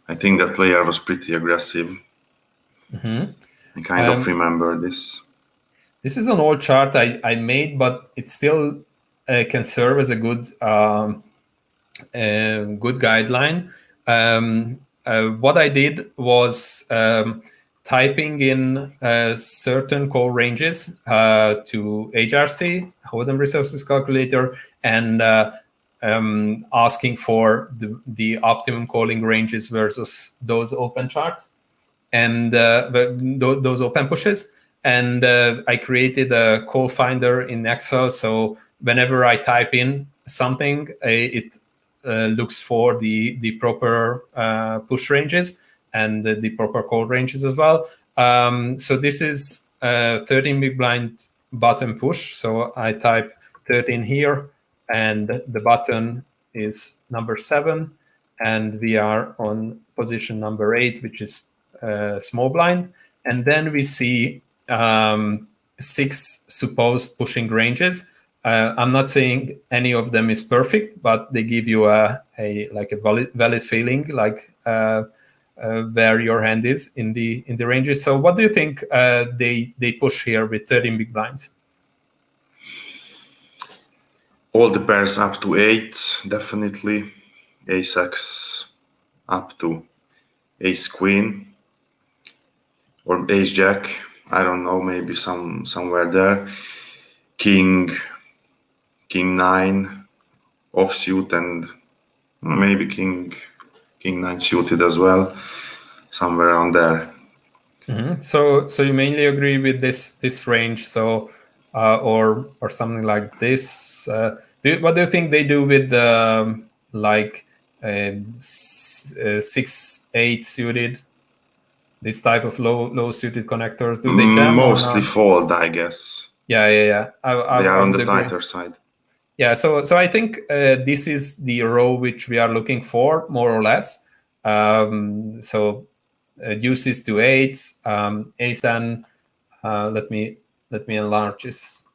I think that player was pretty aggressive. Mm-hmm. I kind of remember this. This is an old chart I made, but it still can serve as a good guideline. What I did was typing in certain call ranges to HRC, Hodem Resources Calculator, and asking for the optimum calling ranges versus those open charts and those open pushes. And I created a call finder in Excel. So whenever I type in something, it looks for the proper push ranges and the proper call ranges as well. So this is 13 big blind button push. So I type 13 here, and the button is number 7, and we are on position number 8, which is small blind. And then we see 6 supposed pushing ranges. I'm not saying any of them is perfect, but they give you a valid feeling, like where your hand is in the ranges. So what do you think they push here with 13 big blinds? All the pairs up to 8, definitely. Ace-X up to ace-queen or ace-jack. I don't know, maybe somewhere there. King 9 offsuit, and maybe king 9 suited as well, somewhere around there. Mm-hmm. So you mainly agree with this range, so or something like this. What do you think they do with 6-8 suited? This type of low suited connectors, do they jam or Mostly not? fold, I guess. Yeah. They are I on would the agree. tighter side. Yeah, so I think this is the row which we are looking for, more or less. So deuces to eights, ace ten. Let me enlarge this.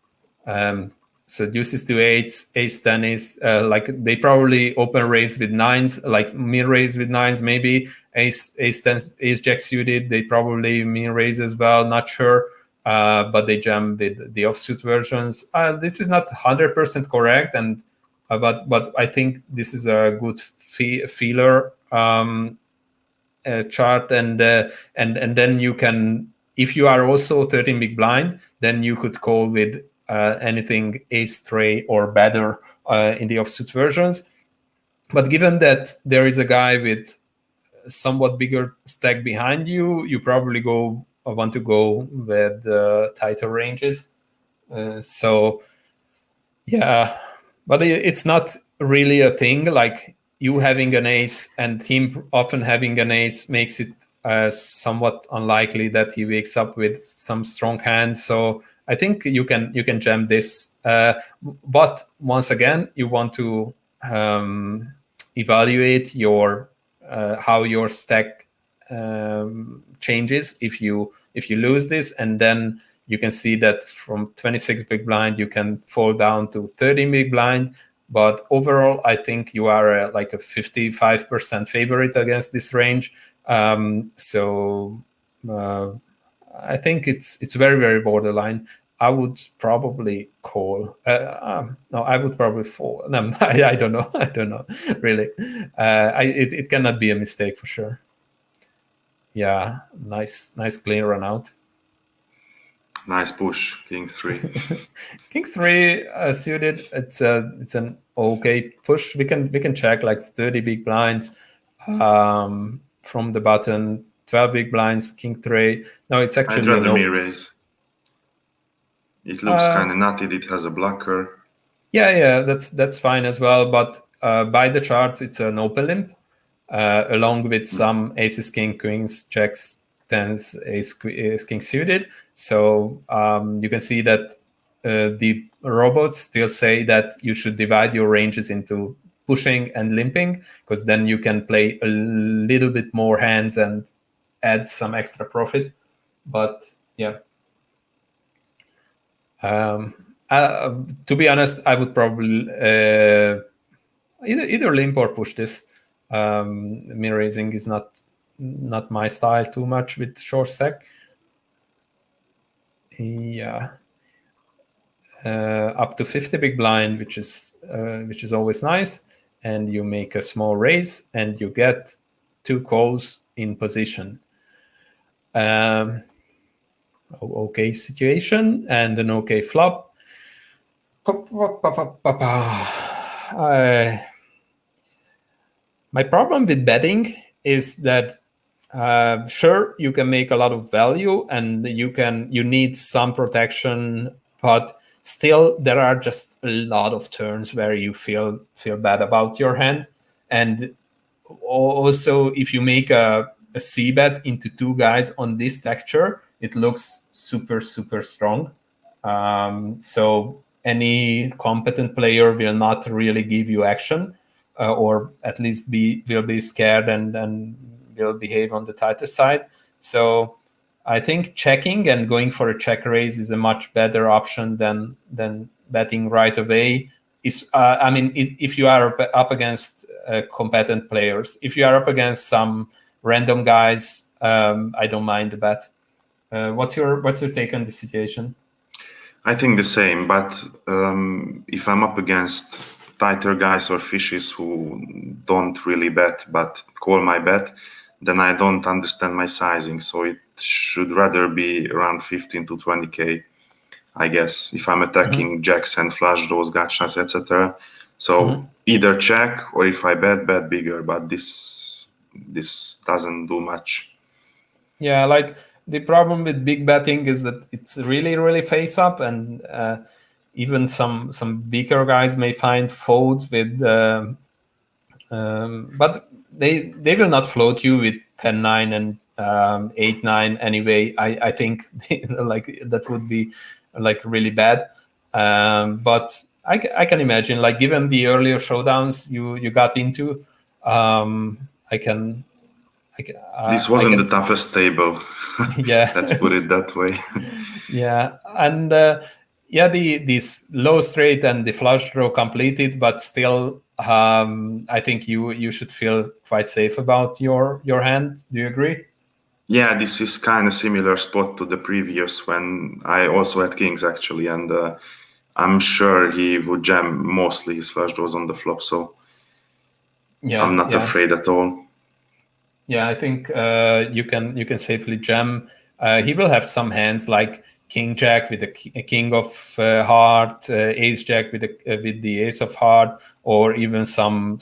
So deuces to eights, ace ten is like they probably open raise with nines, like min raise with nines, maybe ace ten, ace jack suited. They probably min raise as well. Not sure. But they jam with the offsuit versions. This is not 100% correct, and but I think this is a good feeler chart, and then you can, if you are also 13 big blind, then you could call with anything ace tray or better in the offsuit versions. But given that there is a guy with somewhat bigger stack behind you, you probably want to go with tighter ranges. So yeah, but it's not really a thing. Like you having an ace and him often having an ace makes it somewhat unlikely that he wakes up with some strong hand. So I think you can jam this. But once again, you want to evaluate your how your stack changes if you lose this, and then you can see that from 26 big blind you can fall down to 30 big blind. But overall, I think you are like a 55% favorite against this range. So I think it's very, very borderline. I would probably call. No, I would probably fall. No, I don't know. I don't know really. It cannot be a mistake for sure. Yeah, nice clean run out. Nice push, king three. King three suited. It's an okay push. We can check like 30 big blinds from the button, 12 big blinds, king three. No, it's I'd actually rather no. me raise. It looks kind of nutted. It has a blocker. Yeah, that's fine as well. But by the charts, it's an open limp, along with some aces, king, queens, jacks, tens, ace king suited. So you can see that the robots still say that you should divide your ranges into pushing and limping, because then you can play a little bit more hands and add some extra profit. But yeah. To be honest, I would probably either limp or push this. Min raising is not my style too much with short stack. Yeah, up to 50 big blind, which is always nice, and you make a small raise and you get 2 calls in position. Okay situation and an okay flop. My problem with betting is that sure, you can make a lot of value and you need some protection, but still there are just a lot of turns where you feel bad about your hand. And also, if you make a c bet into 2 guys on this texture, it looks super strong. So any competent player will not really give you action, or at least will be scared and will behave on the tighter side. So I think checking and going for a check raise is a much better option than betting right away. I mean, if you are up against competent players, if you are up against some random guys, I don't mind the bet. What's your take on the situation? I think the same, but if I'm up against tighter guys or fishes who don't really bet but call my bet, then I don't understand my sizing. So it should rather be around 15 to 20k, I guess, if I'm attacking jacks and flush draws, gotchas, etc. So either check, or if I bet bigger, but this doesn't do much. Yeah, like the problem with big betting is that it's really face up, and even some weaker guys may find folds with, but they will not float you with 10-9 and 8-9 anyway, I think like that would be like really bad. But I can imagine, like, given the earlier showdowns you got into, I can This I wasn't the can toughest table. yeah. Let's put it that way. Yeah, and yeah, this low straight and the flush draw completed, but still, I think you should feel quite safe about your hand. Do you agree? Yeah, this is kind of similar spot to the previous when I also had kings actually, and I'm sure he would jam mostly his flush draws on the flop, so I'm Yeah, not yeah. afraid at all. Yeah, I think you can safely jam. He will have some hands like King Jack with a King of Heart, Ace Jack with the Ace of Heart, or even some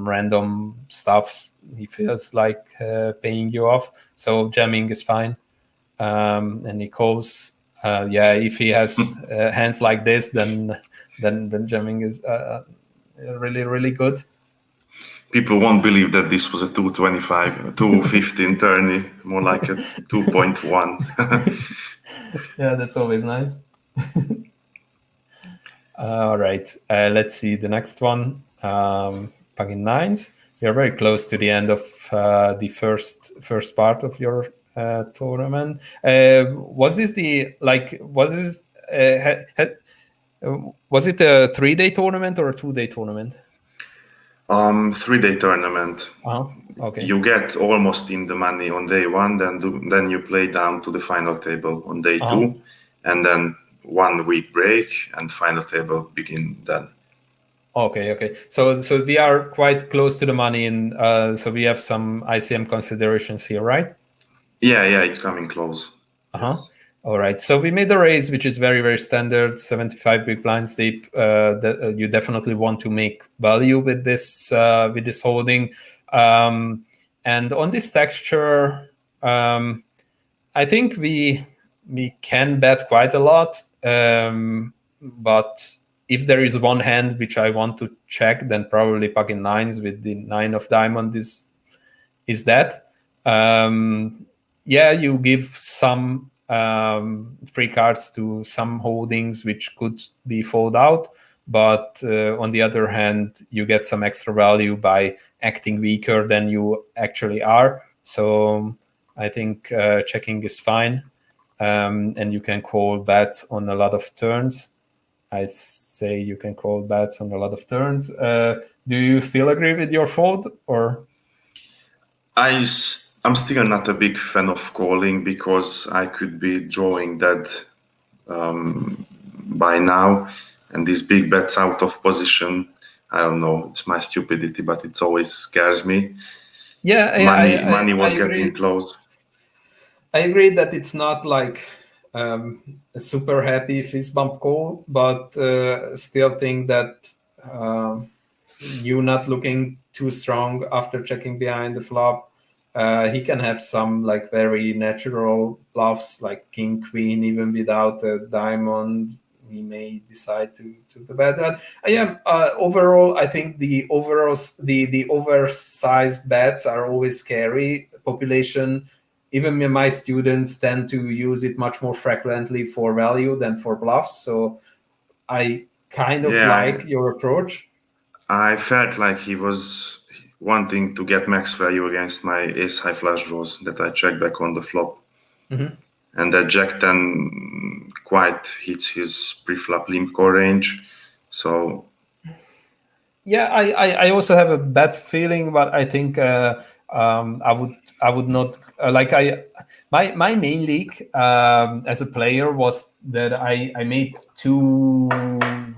random stuff he feels like paying you off. So jamming is fine. And he calls. Yeah, if he has hands like this, then jamming is really really good. People won't believe that this was a 225, 215 tourney, more like a 2.1. Yeah, that's always nice. All right, let's see the next one. Pagging nines. We are very close to the end of the first part of your tournament. Was this the like? Was this was it a 3-day tournament or a 2-day tournament? 3-day tournament. Okay. You get almost in the money on day one, then you play down to the final table on day two, and then 1 week break and final table begin then. Okay. So we are quite close to the money, and so we have some ICM considerations here, right? Yeah, it's coming close. Yes. All right. So we made a raise, which is very, very standard, 75 big blinds deep. That you definitely want to make value with this holding. And on this texture, I think we can bet quite a lot. But if there is one hand which I want to check, then probably pocket nines with the 9 of diamond is that. Yeah, you give some free cards to some holdings which could be fold out, but on the other hand, you get some extra value by acting weaker than you actually are. So I think checking is fine, and you can call bets on a lot of turns. I say you can call bets on a lot of turns. Do you still agree with your fold, or? I'm still not a big fan of calling because I could be drawing dead by now, and these big bets out of position. I don't know. It's my stupidity, but it always scares me. Yeah, Money I was agree. getting close. I agree that it's not like a super happy fist bump call, but still think that you not looking too strong after checking behind the flop. He can have some like very natural bluffs, like king queen, even without a diamond. He may decide to bet that. Yeah. Overall, I think the oversized bets are always scary. Population, even my students tend to use it much more frequently for value than for bluffs. So I kind of like your approach. I felt like he was wanting to get max value against my ace high flush draws that I checked back on the flop. Mm-hmm. And that Jack 10 quite hits his pre-flop limp core range. So yeah, I also have a bad feeling, but I think I would not like my main league as a player was that I made too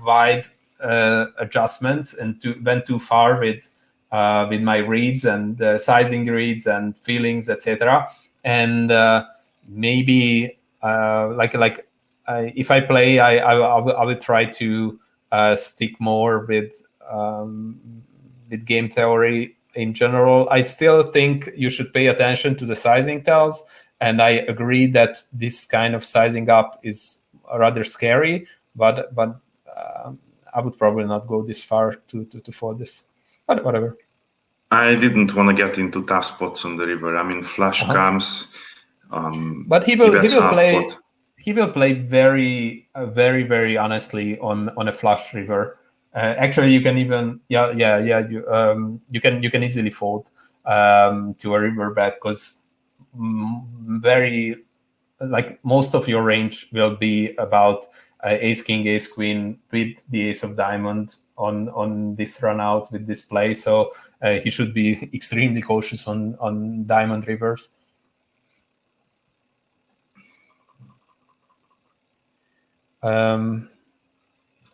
wide adjustments and went too far with my reads and sizing reads and feelings, etc. And maybe if I play, I will try to stick more with game theory in general. I still think you should pay attention to the sizing tells, and I agree that this kind of sizing up is rather scary. But I would probably not go this far to for this. But whatever. I didn't want to get into tough spots on the river. I mean, flush comes. But he will play. Pot. He will play very, very honestly on a flush river. Actually, you can even you can easily fold to a river bet because very like most of your range will be about ace king, ace queen with the ace of diamond on this run out with this play. So he should be extremely cautious on diamond rivers.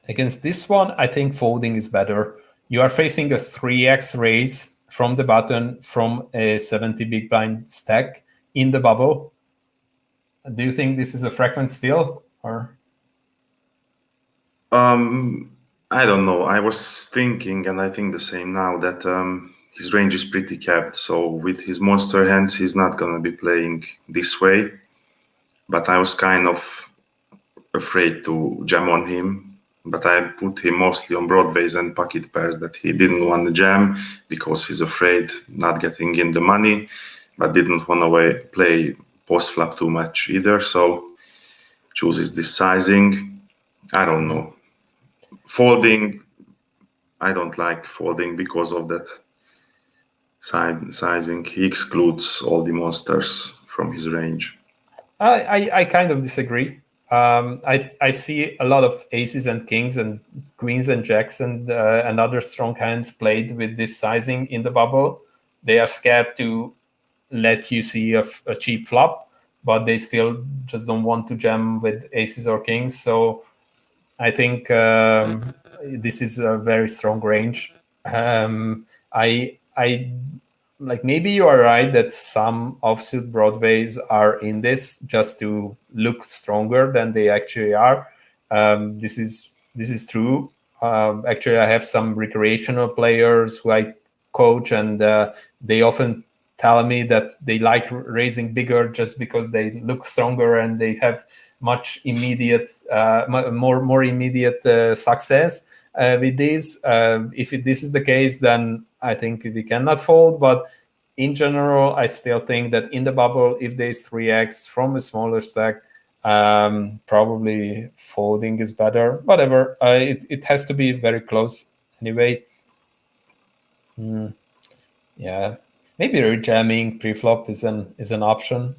Against this one, I think folding is better. You are facing a 3x raise from the button from a 70 big blind stack in the bubble. Do you think this is a frequent steal or? I don't know. I was thinking, and I think the same now, that his range is pretty capped. So with his monster hands, he's not going to be playing this way. But I was kind of afraid to jam on him. But I put him mostly on broadways and pocket pairs that he didn't want to jam because he's afraid not getting in the money, but didn't want to play post flop too much either. So chooses this sizing. I don't know. Folding, I don't like folding because of that sizing. He excludes all the monsters from his range. I kind of disagree. I see a lot of aces and kings and queens and jacks and other strong hands played with this sizing in the bubble. They are scared to let you see a cheap flop, but they still just don't want to jam with aces or kings. So I think this is a very strong range. I like maybe you are right that some offsuit broadways are in this just to look stronger than they actually are. This is true. Actually, I have some recreational players who I coach, and they often tell me that they like raising bigger just because they look stronger and they have much immediate, more immediate success with this. If this is the case, then I think we cannot fold. But in general, I still think that in the bubble, if there's 3x from a smaller stack, probably folding is better. Whatever, it has to be very close anyway. Yeah, maybe rejamming pre-flop is an option.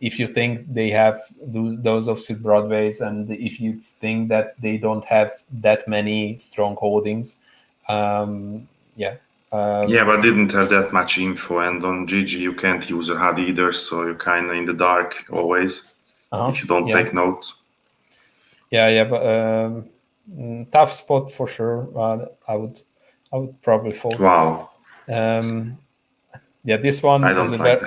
If you think they have those offsuit broadways, and if you think that they don't have that many strong holdings, yeah. Yeah, but didn't have that much info, and on GG you can't use a HUD either, so you're kind of in the dark always if you don't take notes. Yeah, but tough spot for sure. I would probably fold. Wow. Yeah, this one I don't is a like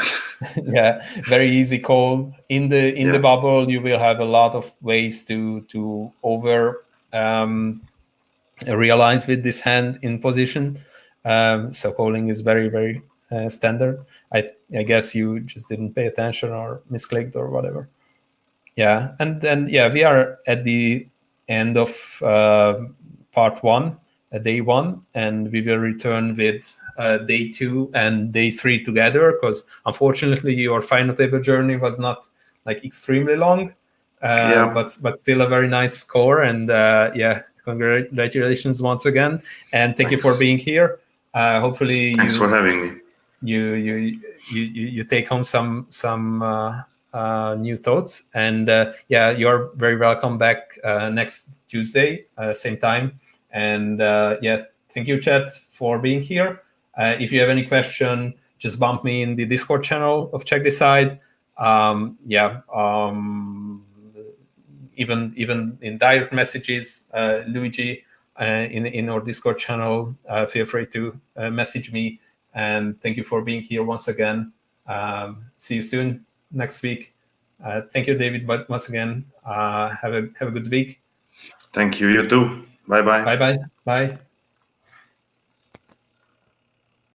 very easy call. In the bubble, you will have a lot of ways to over realize with this hand in position. So calling is very, very standard. I guess you just didn't pay attention or misclicked or whatever. Yeah, and then we are at the end of part one, day one, and we will return with day two and day three together because unfortunately your final table journey was not like extremely long, but still a very nice score. And congratulations once again, and thank you for being here. Hopefully, thanks for having me. You take home some new thoughts, and you're very welcome back next Tuesday, same time. And thank you, chat, for being here. If you have any question, just bump me in the Discord channel of Check This Side. Even in direct messages, Luigi, in our Discord channel, feel free to message me. And thank you for being here once again. See you soon next week. Thank you, David, but once again, have a good week. Thank you. You too. Bye-bye. Bye-bye. Bye.